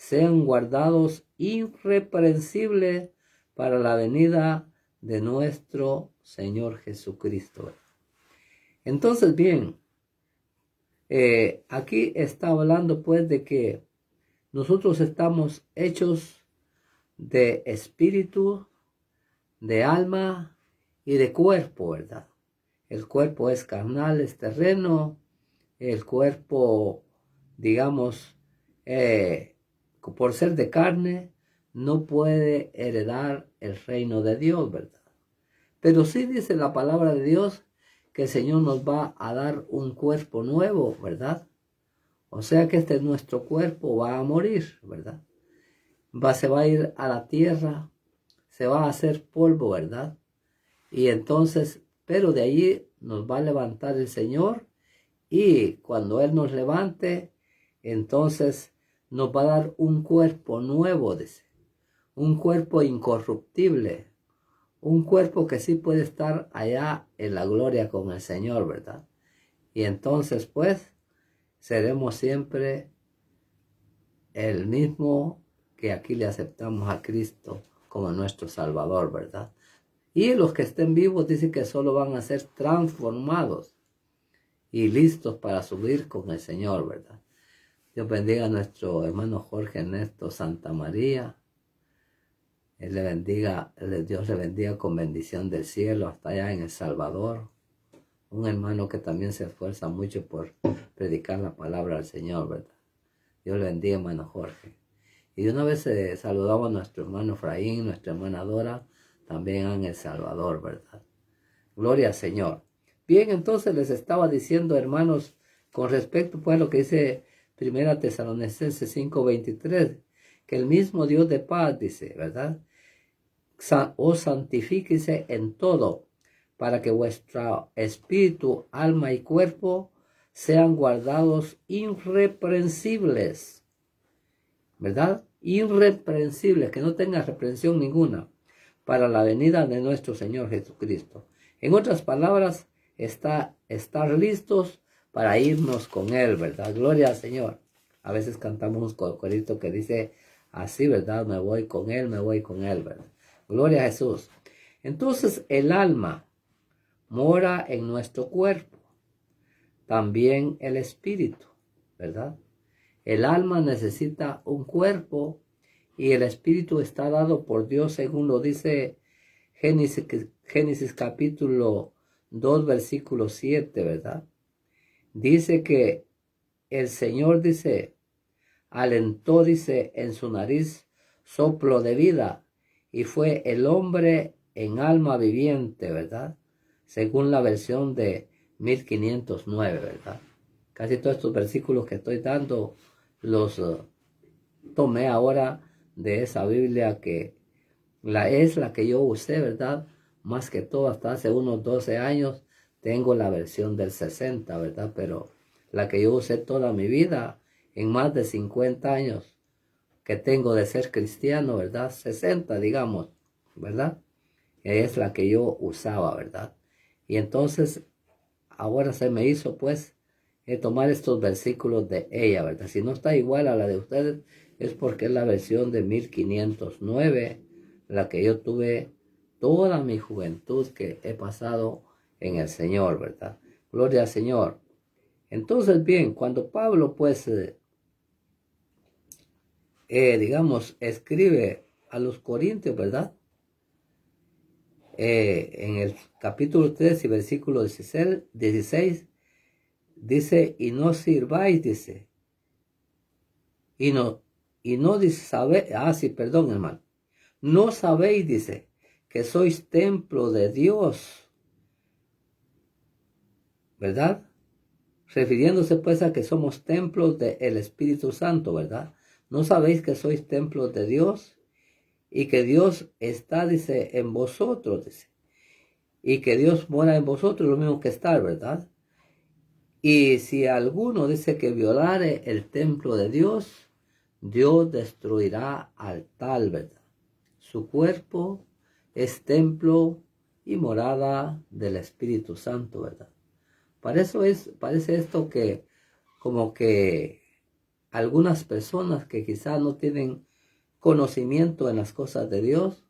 S1: sean guardados irreprensibles para la venida de nuestro Señor Jesucristo. Entonces, bien, aquí está hablando pues de que nosotros estamos hechos de espíritu, de alma y de cuerpo, ¿verdad? El cuerpo es carnal, es terreno. El cuerpo, digamos, por ser de carne, no puede heredar el reino de Dios, ¿verdad? Pero sí dice la palabra de Dios que el Señor nos va a dar un cuerpo nuevo, ¿verdad? O sea que nuestro cuerpo va a morir, ¿verdad? Se va a ir a la tierra, se va a hacer polvo, ¿verdad? Y entonces, pero de allí nos va a levantar el Señor, y cuando Él nos levante, entonces nos va a dar un cuerpo nuevo, dice, un cuerpo incorruptible, un cuerpo que sí puede estar allá en la gloria con el Señor, ¿verdad? Y entonces, pues, seremos siempre el mismo que aquí le aceptamos a Cristo como nuestro Salvador, ¿verdad? Y los que estén vivos dicen que solo van a ser transformados y listos para subir con el Señor, ¿verdad? Dios bendiga a nuestro hermano Jorge Ernesto Santa María. Él le bendiga, Dios le bendiga con bendición del cielo hasta allá en El Salvador. Un hermano que también se esfuerza mucho por predicar la palabra al Señor, ¿verdad? Dios le bendiga, hermano Jorge. Y de una vez saludamos a nuestro hermano Efraín, nuestra hermana Dora, también en El Salvador, ¿verdad? Gloria al Señor. Bien, entonces les estaba diciendo, hermanos, con respecto pues a lo que dice 1 Tesalonicenses 5:23, que el mismo Dios de paz dice, ¿verdad? Os santifíquese en todo, para que vuestro espíritu, alma y cuerpo sean guardados irreprensibles, ¿verdad? Irreprensibles, que no tengan reprensión ninguna, para la venida de nuestro Señor Jesucristo. En otras palabras, estar listos para irnos con Él, ¿verdad? Gloria al Señor. A veces cantamos un corito que dice así, ¿verdad? Me voy con Él, ¿verdad? Gloria a Jesús. Entonces, el alma mora en nuestro cuerpo, también el espíritu, ¿verdad? El alma necesita un cuerpo y el espíritu está dado por Dios, según lo dice Génesis capítulo 2, versículo 7, ¿verdad? Dice que el Señor, dice, alentó, dice, en su nariz soplo de vida y fue el hombre en alma viviente, ¿verdad? Según la versión de 1509, ¿verdad? Casi todos estos versículos que estoy dando los tomé ahora de esa Biblia que es la que yo usé, ¿verdad? Más que todo, hasta hace unos 12 años tengo la versión del 60, ¿verdad? Pero la que yo usé toda mi vida, en más de 50 años que tengo de ser cristiano, ¿verdad? 60, digamos, ¿verdad? Es la que yo usaba, ¿verdad? Y entonces, ahora se me hizo, pues, tomar estos versículos de ella, ¿verdad? Si no está igual a la de ustedes, es porque es la versión de 1509, la que yo tuve toda mi juventud que he pasado en el Señor, ¿verdad? Gloria al Señor. Entonces, bien, cuando Pablo, pues, digamos, escribe a los Corintios, ¿verdad? En el capítulo 3 y versículo 16, dice, y no sirváis, dice, y no dice, perdón, hermano, no sabéis, dice, que sois templo de Dios, ¿verdad? Refiriéndose pues a que somos templos del Espíritu Santo, ¿verdad? No sabéis que sois templos de Dios y que Dios está, dice, en vosotros, dice, y que Dios mora en vosotros, lo mismo que estar, ¿verdad? Y si alguno dice que violare el templo de Dios, Dios destruirá al tal, ¿verdad? Su cuerpo es templo y morada del Espíritu Santo, ¿verdad? Parece esto que como que algunas personas que quizás no tienen conocimiento en las cosas de Dios,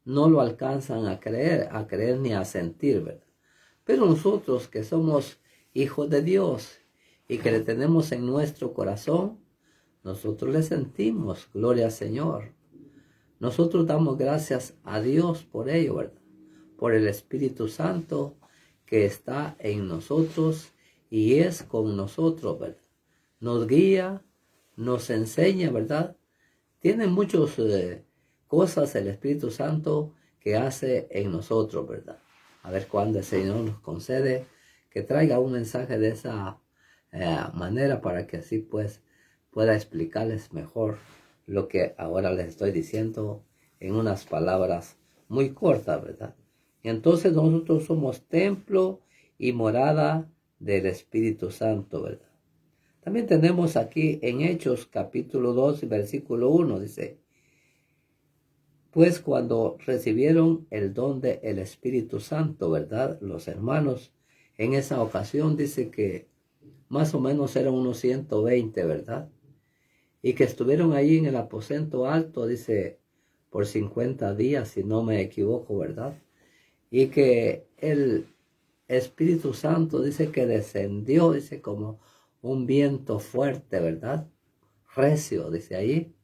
S1: no lo alcanzan a creer ni a sentir, ¿verdad? Pero nosotros que somos hijos de Dios y que le tenemos en nuestro corazón, nosotros le sentimos, gloria al Señor. Nosotros damos gracias a Dios por ello, ¿verdad? Por el Espíritu Santo que está en nosotros y es con nosotros, ¿verdad? Nos guía, nos enseña, ¿verdad? Tiene muchas cosas el Espíritu Santo que hace en nosotros, ¿verdad? A ver cuándo el Señor nos concede que traiga un mensaje de esa manera para que así pues pueda explicarles mejor lo que ahora les estoy diciendo en unas palabras muy cortas, ¿verdad? Y entonces nosotros somos templo y morada del Espíritu Santo, ¿verdad? También tenemos aquí en Hechos capítulo 2 versículo 1, dice: pues cuando recibieron el don del Espíritu Santo, ¿verdad? Los hermanos, en esa ocasión dice que más o menos eran unos 120, ¿verdad? Y que estuvieron ahí en el aposento alto, dice, por 50 días, si no me equivoco, ¿verdad? Y que el Espíritu Santo dice que descendió, dice, como un viento fuerte, ¿verdad? Recio, dice ahí.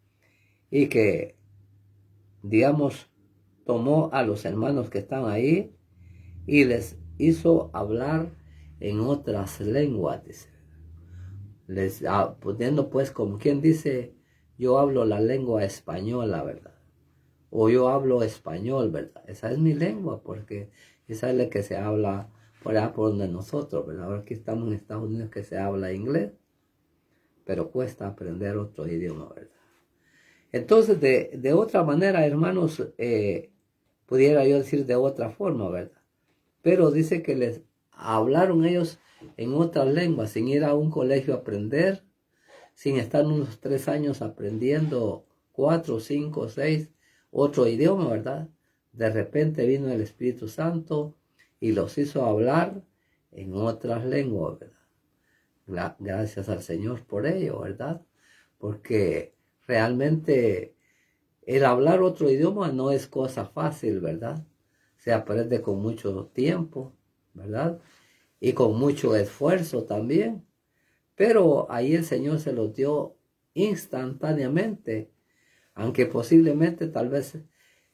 S1: Y que, digamos, tomó a los hermanos que están ahí y les hizo hablar en otras lenguas, dice. Les poniendo pues como quien dice, yo hablo la lengua española, ¿verdad? O yo hablo español, ¿verdad? Esa es mi lengua, porque esa es la que se habla por allá por donde nosotros, ¿verdad? Ahora aquí estamos en Estados Unidos que se habla inglés, pero cuesta aprender otro idioma, ¿verdad? Entonces, de otra manera, hermanos, pudiera yo decir de otra forma, ¿verdad? Pero dice que les hablaron ellos en otras lenguas, sin ir a un colegio a aprender, sin estar unos 3 años aprendiendo 4, 5, 6, otro idioma, ¿verdad? De repente vino el Espíritu Santo y los hizo hablar en otras lenguas, ¿verdad? Gracias al Señor por ello, ¿verdad? Porque realmente el hablar otro idioma no es cosa fácil, ¿verdad? Se aprende con mucho tiempo, ¿verdad? Y con mucho esfuerzo también. Pero ahí el Señor se los dio instantáneamente, aunque posiblemente tal vez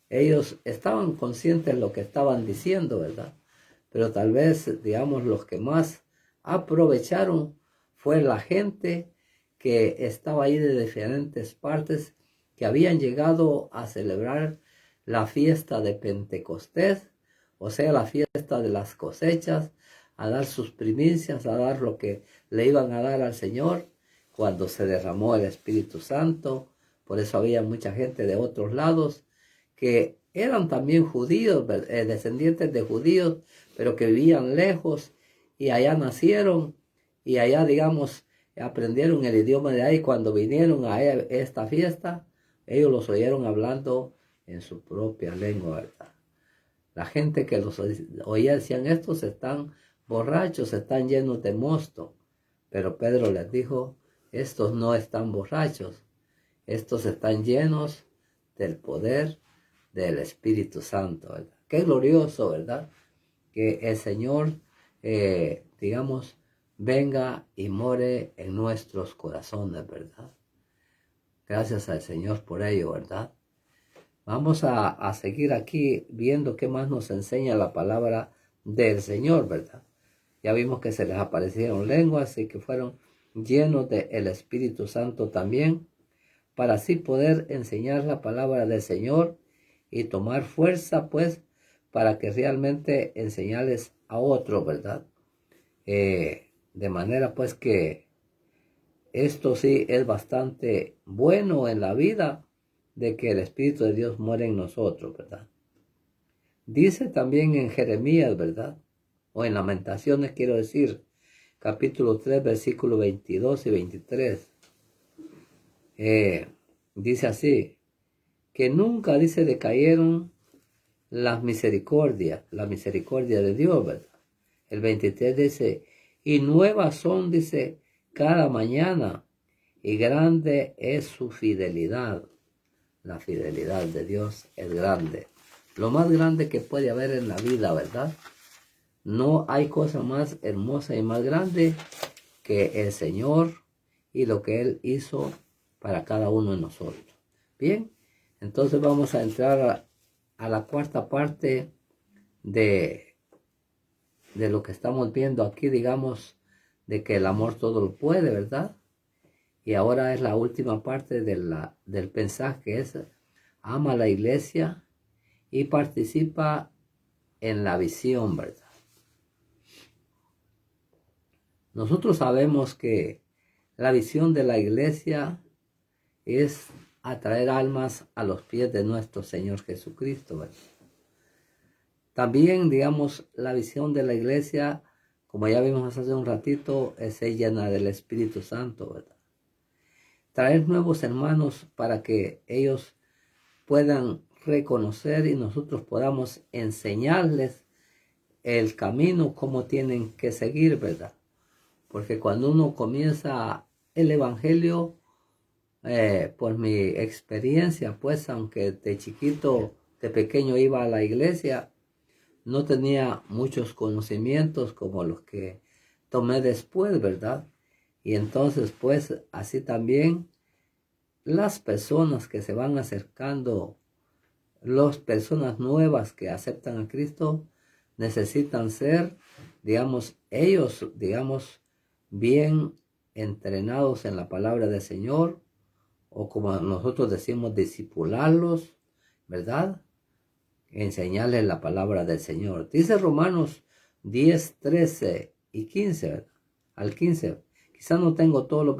S1: ellos estaban conscientes de lo que estaban diciendo, ¿verdad? Pero tal vez, digamos, los que más aprovecharon fue la gente que estaba ahí de diferentes partes, que habían llegado a celebrar la fiesta de Pentecostés, o sea, la fiesta de las cosechas, a dar sus primicias, a dar lo que le iban a dar al Señor cuando se derramó el Espíritu Santo. Por eso había mucha gente de otros lados que eran también judíos, descendientes de judíos, pero que vivían lejos y allá nacieron y allá, digamos, aprendieron el idioma de ahí. Cuando vinieron a esta fiesta, ellos los oyeron hablando en su propia lengua, ¿verdad? La gente que los oía decían, estos están borrachos, están llenos de mosto. Pero Pedro les dijo, estos no están borrachos, estos están llenos del poder del Espíritu Santo, ¿verdad? Qué glorioso, ¿verdad? Que el Señor, digamos, venga y more en nuestros corazones, ¿verdad? Gracias al Señor por ello, ¿verdad? Vamos a seguir aquí viendo qué más nos enseña la palabra del Señor, ¿verdad? Ya vimos que se les aparecieron lenguas y que fueron llenos del Espíritu Santo también, para así poder enseñar la palabra del Señor y tomar fuerza, pues, para que realmente enseñarles a otros, ¿verdad? De manera, pues, que esto sí es bastante bueno en la vida, de que el Espíritu de Dios muere en nosotros, ¿verdad? Dice también en Jeremías, ¿verdad? O en Lamentaciones, quiero decir, capítulo 3, versículos 22 y 23. Dice así, que nunca, dice, decayeron la misericordia de Dios, ¿verdad? El 23 dice, y nuevas son, dice, cada mañana, y grande es su fidelidad. La fidelidad de Dios es grande. Lo más grande que puede haber en la vida, ¿verdad? No hay cosa más hermosa y más grande que el Señor y lo que Él hizo para cada uno de nosotros. Bien, entonces vamos a entrar a la cuarta parte de lo que estamos viendo aquí, digamos, de que el amor todo lo puede, ¿verdad? Y ahora es la última parte del mensaje, que es: ama a la iglesia y participa en la visión, ¿verdad? Nosotros sabemos que la visión de la iglesia es atraer almas a los pies de nuestro Señor Jesucristo, ¿verdad? También, digamos, la visión de la iglesia, como ya vimos hace un ratito, es llena del Espíritu Santo, ¿verdad? Traer nuevos hermanos para que ellos puedan reconocer y nosotros podamos enseñarles el camino, cómo tienen que seguir, ¿verdad? Porque cuando uno comienza el evangelio, por mi experiencia, pues aunque de chiquito, de pequeño iba a la iglesia, no tenía muchos conocimientos como los que tomé después, ¿verdad? Y entonces, pues, así también las personas que se van acercando, las personas nuevas que aceptan a Cristo, necesitan ser, digamos, ellos, digamos, bien entrenados en la palabra del Señor, o como nosotros decimos, discipularlos, ¿verdad? Enseñarles la palabra del Señor. Dice Romanos 10, 13 y 15, ¿verdad? Al 15. Quizás no tengo todos los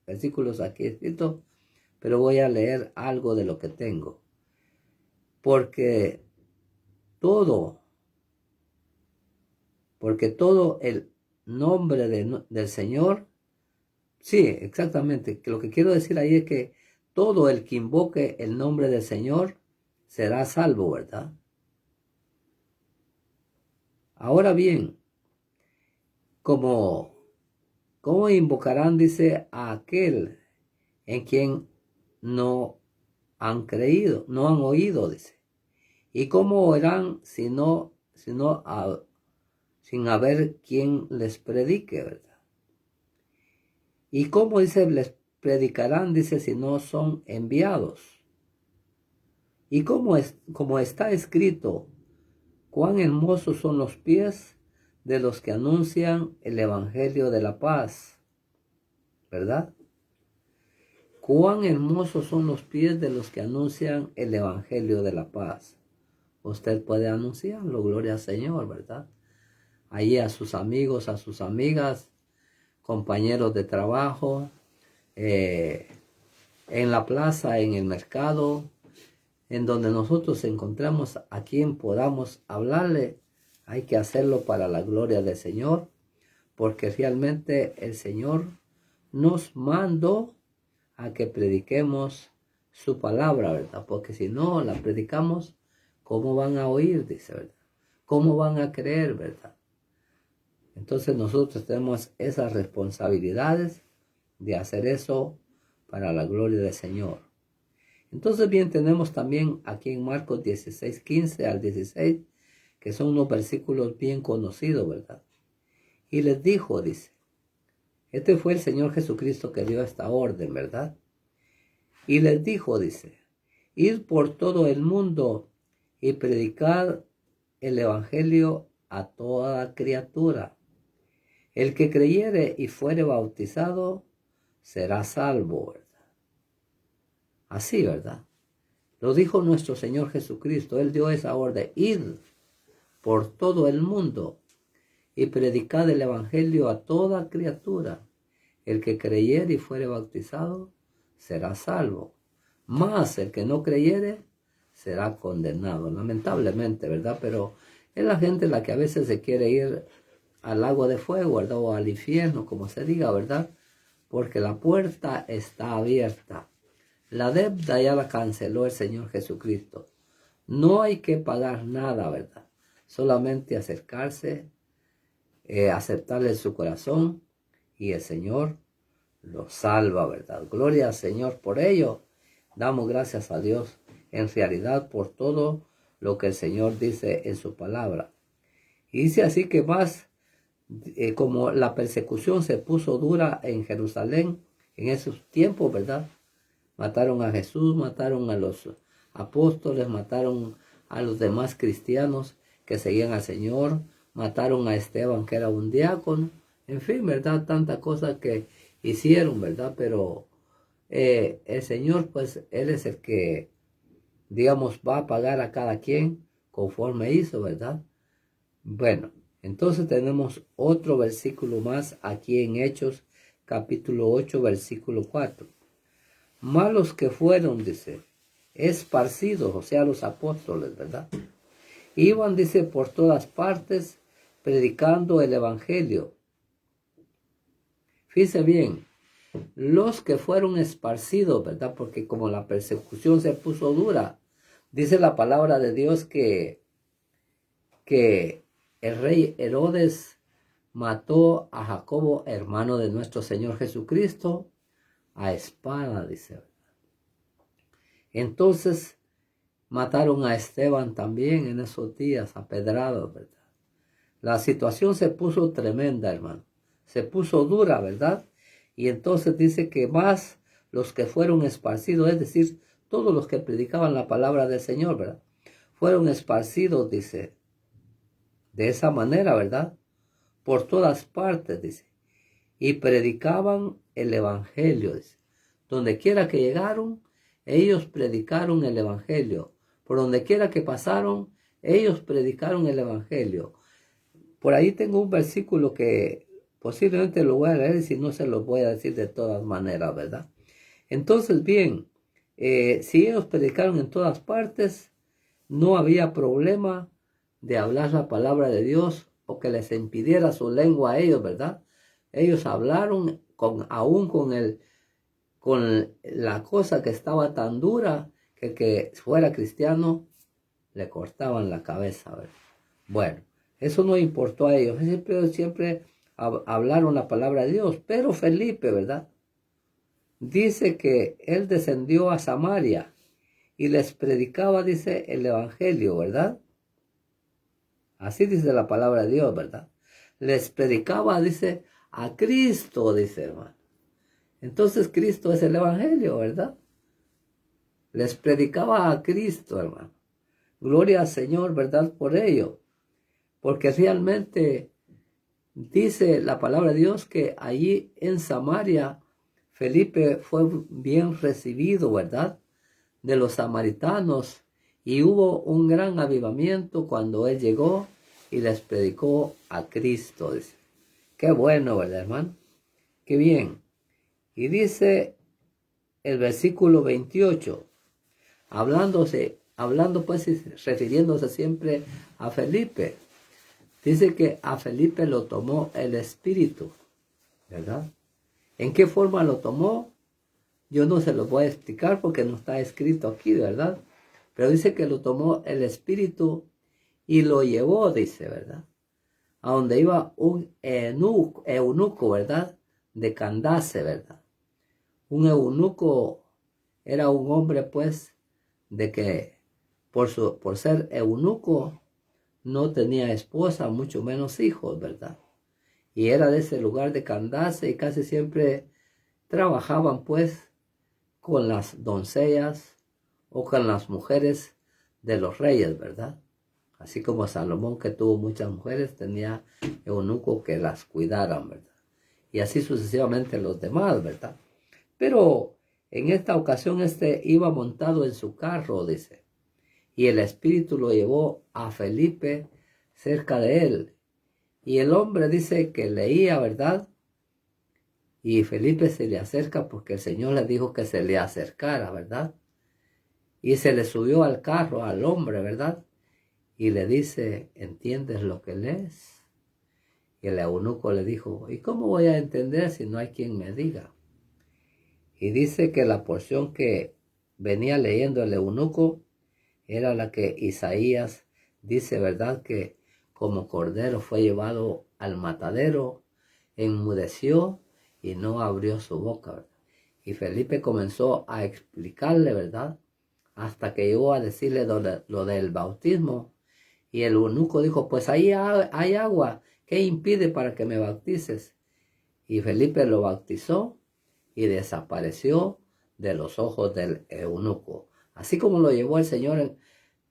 S1: versículos aquí escritos, pero voy a leer algo de lo que tengo. Porque todo el nombre del Señor, sí, exactamente, lo que quiero decir ahí es que todo el que invoque el nombre del Señor será salvo, ¿verdad? Ahora bien, ¿cómo invocarán, dice, a aquel en quien no han creído, no han oído, dice? ¿Y cómo oirán sin haber quien les predique, verdad? ¿Y cómo, dice, les predicarán, dice, si no son enviados? Y como está escrito: cuán hermosos son los pies de los que anuncian el evangelio de la paz, ¿verdad? Cuán hermosos son los pies de los que anuncian el evangelio de la paz. Usted puede anunciarlo, gloria al Señor, ¿verdad? Allí a sus amigos, a sus amigas, compañeros de trabajo, en la plaza, en el mercado, en donde nosotros encontramos a quien podamos hablarle. Hay que hacerlo para la gloria del Señor, porque realmente el Señor nos mandó a que prediquemos su palabra, ¿verdad? Porque si no la predicamos, ¿cómo van a oír? Dice, ¿verdad? ¿Cómo van a creer, verdad? Entonces nosotros tenemos esas responsabilidades de hacer eso para la gloria del Señor. Entonces bien, tenemos también aquí en Marcos 16, 15 al 16, que son unos versículos bien conocidos, ¿verdad? Y les dijo, dice, este fue el Señor Jesucristo que dio esta orden, ¿verdad? Y les dijo, dice, id por todo el mundo y predicad el evangelio a toda criatura. El que creyere y fuere bautizado será salvo, ¿verdad? Así, ¿verdad? Lo dijo nuestro Señor Jesucristo. Él dio esa orden: id por todo el mundo y predicad el evangelio a toda criatura. El que creyere y fuere bautizado será salvo, mas el que no creyere será condenado. Lamentablemente, ¿verdad? Pero es la gente la que a veces se quiere ir al lago de fuego, ¿verdad? O al infierno, como se diga, ¿verdad? Porque la puerta está abierta. La deuda ya la canceló el Señor Jesucristo. No hay que pagar nada, ¿verdad? Solamente acercarse, aceptarle su corazón, y el Señor lo salva, ¿verdad? Gloria al Señor por ello. Damos gracias a Dios en realidad por todo lo que el Señor dice en su palabra. Y dice así que más, como la persecución se puso dura en Jerusalén en esos tiempos, ¿verdad? Mataron a Jesús, mataron a los apóstoles, mataron a los demás cristianos que seguían al Señor, mataron a Esteban, que era un diácono, en fin, ¿verdad? Tantas cosas que hicieron, ¿verdad? Pero el Señor, pues, Él es el que, digamos, va a pagar a cada quien conforme hizo, ¿verdad? Bueno, entonces tenemos otro versículo más aquí en Hechos, capítulo 8, versículo 4. Malos que fueron, dice, esparcidos, o sea, los apóstoles, ¿verdad? Iban, dice, por todas partes predicando el evangelio. Fíjese bien, los que fueron esparcidos, ¿verdad? Porque como la persecución se puso dura, dice la palabra de Dios que el rey Herodes mató a Jacobo, hermano de nuestro Señor Jesucristo, a espada, dice. Entonces mataron a Esteban también en esos días, apedrados, ¿verdad? La situación se puso tremenda, hermano. Se puso dura, ¿verdad? Y entonces dice que más los que fueron esparcidos, es decir, todos los que predicaban la palabra del Señor, ¿verdad? Fueron esparcidos, dice, de esa manera, ¿verdad? Por todas partes, dice. Y predicaban el evangelio, dice. Donde quiera que llegaron, ellos predicaron el evangelio. Por donde quiera que pasaron, ellos predicaron el evangelio. Por ahí tengo un versículo que posiblemente lo voy a leer y si no se lo voy a decir de todas maneras, ¿verdad? Entonces, bien, si ellos predicaron en todas partes, no había problema de hablar la palabra de Dios o que les impidiera su lengua a ellos, ¿verdad? Ellos hablaron aún con la cosa que estaba tan dura que fuera cristiano le cortaban la cabeza, ¿verdad? Bueno, eso no importó a ellos, siempre hablaron la palabra de Dios, pero Felipe, ¿verdad? Dice que él descendió a Samaria y les predicaba, dice, el evangelio, ¿verdad? Así dice la palabra de Dios, ¿verdad? Les predicaba, dice, a Cristo, dice, hermano. Entonces Cristo es el evangelio, ¿verdad? Les predicaba a Cristo, hermano. Gloria al Señor, ¿verdad? Por ello. Porque realmente dice la palabra de Dios que allí en Samaria Felipe fue bien recibido, ¿verdad? De los samaritanos, y hubo un gran avivamiento cuando él llegó y les predicó a Cristo. Dice. Qué bueno, ¿verdad, hermano? Qué bien. Y dice el versículo 28, hablando pues, refiriéndose siempre a Felipe, dice que a Felipe lo tomó el Espíritu, ¿verdad? ¿En qué forma lo tomó? Yo no se lo voy a explicar porque no está escrito aquí, ¿verdad? Pero dice que lo tomó el Espíritu y lo llevó, dice, ¿verdad? A donde iba un eunuco, ¿verdad? De Candace, ¿verdad? Un eunuco era un hombre, pues, de que por ser eunuco no tenía esposa, mucho menos hijos, ¿verdad? Y era de ese lugar de Candace y casi siempre trabajaban, pues, con las doncellas o con las mujeres de los reyes, ¿verdad? Así como Salomón, que tuvo muchas mujeres, tenía eunucos que las cuidaran, ¿verdad? Y así sucesivamente los demás, ¿verdad? Pero en esta ocasión iba montado en su carro, dice, y el Espíritu lo llevó a Felipe cerca de él. Y el hombre dice que leía, ¿verdad? Y Felipe se le acerca porque el Señor le dijo que se le acercara, ¿verdad? Y se le subió al carro al hombre, ¿verdad? Y le dice, ¿entiendes lo que lees? Y el eunuco le dijo, ¿y cómo voy a entender si no hay quien me diga? Y dice que la porción que venía leyendo el eunuco era la que Isaías dice, ¿verdad? Que como cordero fue llevado al matadero, enmudeció y no abrió su boca, ¿verdad? Y Felipe comenzó a explicarle, ¿verdad? Hasta que llegó a decirle lo del bautismo. Y el eunuco dijo, pues ahí hay agua, ¿qué impide para que me bautices? Y Felipe lo bautizó y desapareció de los ojos del eunuco. Así como lo llevó el Señor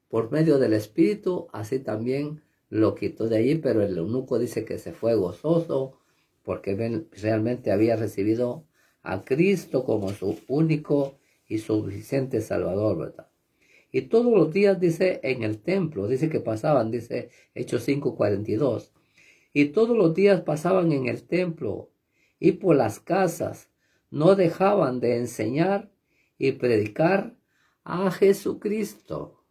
S1: por medio del Espíritu, así también lo quitó de allí, pero el eunuco dice que se fue gozoso porque realmente había recibido a Cristo como su único y suficiente Salvador, ¿verdad? Y todos los días, dice, en el templo, dice que pasaban, dice Hechos 5:42, y todos los días pasaban en el templo y por las casas, no dejaban de enseñar y predicar a Jesucristo.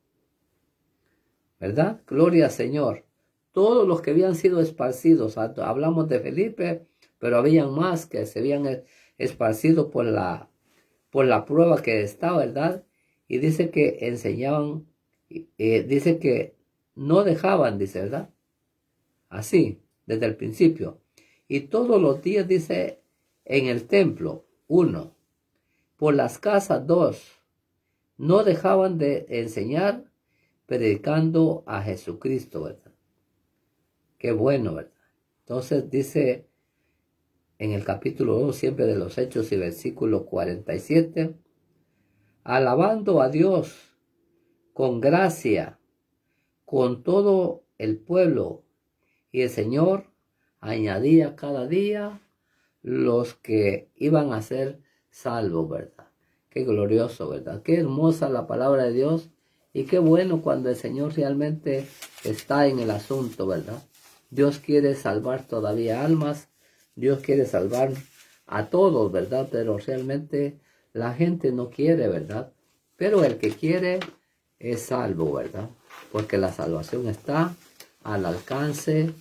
S1: ¿Verdad? Gloria al Señor. Todos los que habían sido esparcidos, hablamos de Felipe, pero habían más que se habían esparcido por la prueba que está, ¿verdad? Y dice que enseñaban, dice que no dejaban, dice, ¿verdad? Así, desde el principio. Y todos los días, dice, en el templo, 1, por las casas, 2, no dejaban de enseñar, predicando a Jesucristo, ¿verdad? Qué bueno, ¿verdad? Entonces dice en el capítulo 2, siempre de los Hechos y versículo 47, alabando a Dios con gracia, con todo el pueblo, y el Señor añadía cada día los que iban a ser salvos, ¿verdad? Qué glorioso, ¿verdad? Qué hermosa la palabra de Dios y qué bueno cuando el Señor realmente está en el asunto, ¿verdad? Dios quiere salvar todavía almas, Dios quiere salvar a todos, ¿verdad? Pero realmente la gente no quiere, ¿verdad? Pero el que quiere es salvo, ¿verdad? Porque la salvación está al alcance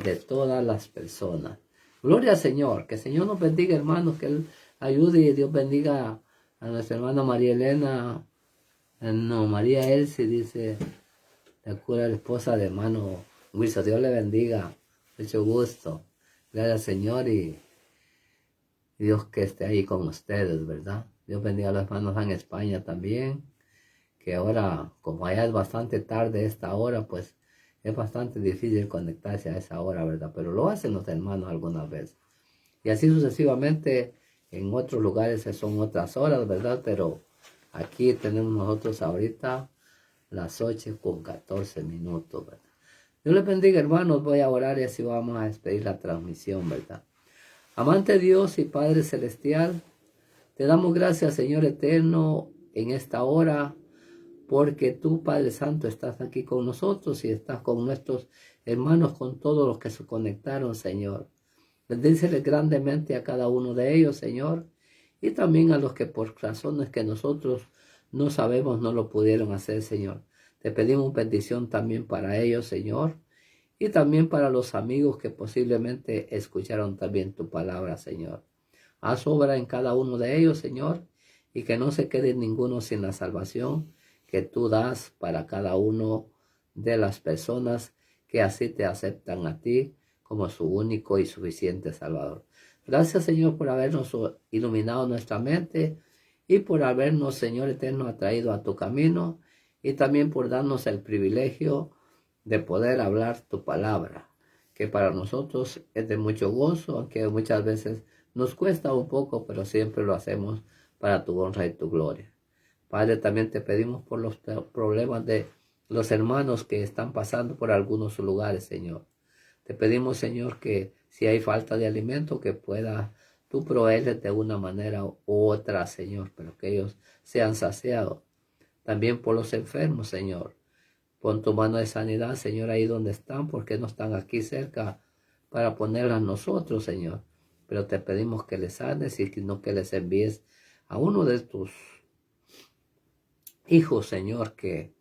S1: de todas las personas. Gloria al Señor, que el Señor nos bendiga, hermanos, que Él ayude y Dios bendiga a nuestra hermana María Elena, no, María Elsie, dice, la cura la esposa de hermano Wilson. Dios le bendiga, mucho gusto. Gracias al Señor y Dios que esté ahí con ustedes, ¿verdad? Dios bendiga a los hermanos en España también, que ahora, como allá es bastante tarde esta hora, pues es bastante difícil conectarse a esa hora, ¿verdad? Pero lo hacen los hermanos algunas veces. Y así sucesivamente, en otros lugares son otras horas, ¿verdad? Pero aquí tenemos nosotros ahorita las 8:14, ¿verdad? Dios les bendiga, hermanos. Voy a orar y así vamos a despedir la transmisión, ¿verdad? Amante Dios y Padre Celestial, te damos gracias, Señor eterno, en esta hora, porque tú, Padre Santo, estás aquí con nosotros y estás con nuestros hermanos, con todos los que se conectaron, Señor. Bendíceles grandemente a cada uno de ellos, Señor, y también a los que por razones que nosotros no sabemos no lo pudieron hacer, Señor. Te pedimos bendición también para ellos, Señor, y también para los amigos que posiblemente escucharon también tu palabra, Señor. Haz obra en cada uno de ellos, Señor, y que no se quede ninguno sin la salvación que tú das para cada uno de las personas que así te aceptan a ti como su único y suficiente Salvador. Gracias, Señor, por habernos iluminado nuestra mente y por habernos, Señor eterno, atraído a tu camino y también por darnos el privilegio de poder hablar tu palabra, que para nosotros es de mucho gozo, aunque muchas veces nos cuesta un poco, pero siempre lo hacemos para tu honra y tu gloria. Padre, también te pedimos por los problemas de los hermanos que están pasando por algunos lugares, Señor. Te pedimos, Señor, que si hay falta de alimento, que puedas tú proveerles de una manera u otra, Señor, pero que ellos sean saciados. También por los enfermos, Señor. Pon tu mano de sanidad, Señor, ahí donde están, porque no están aquí cerca para ponerlas nosotros, Señor. Pero te pedimos que les sanes y no que les envíes a uno de tus hijos, Señor, que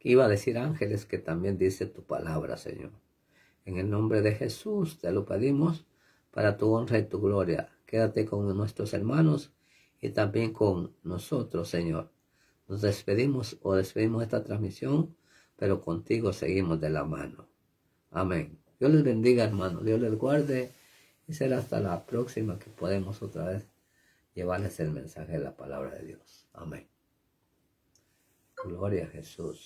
S1: iba a decir ángeles, que también dice tu palabra, Señor. En el nombre de Jesús te lo pedimos para tu honra y tu gloria. Quédate con nuestros hermanos y también con nosotros, Señor. Nos despedimos esta transmisión, pero contigo seguimos de la mano. Amén. Dios les bendiga, hermanos. Dios les guarde Y será hasta la próxima que podemos otra vez llevarles el mensaje de la palabra de Dios. Amén. Gloria a Jesús.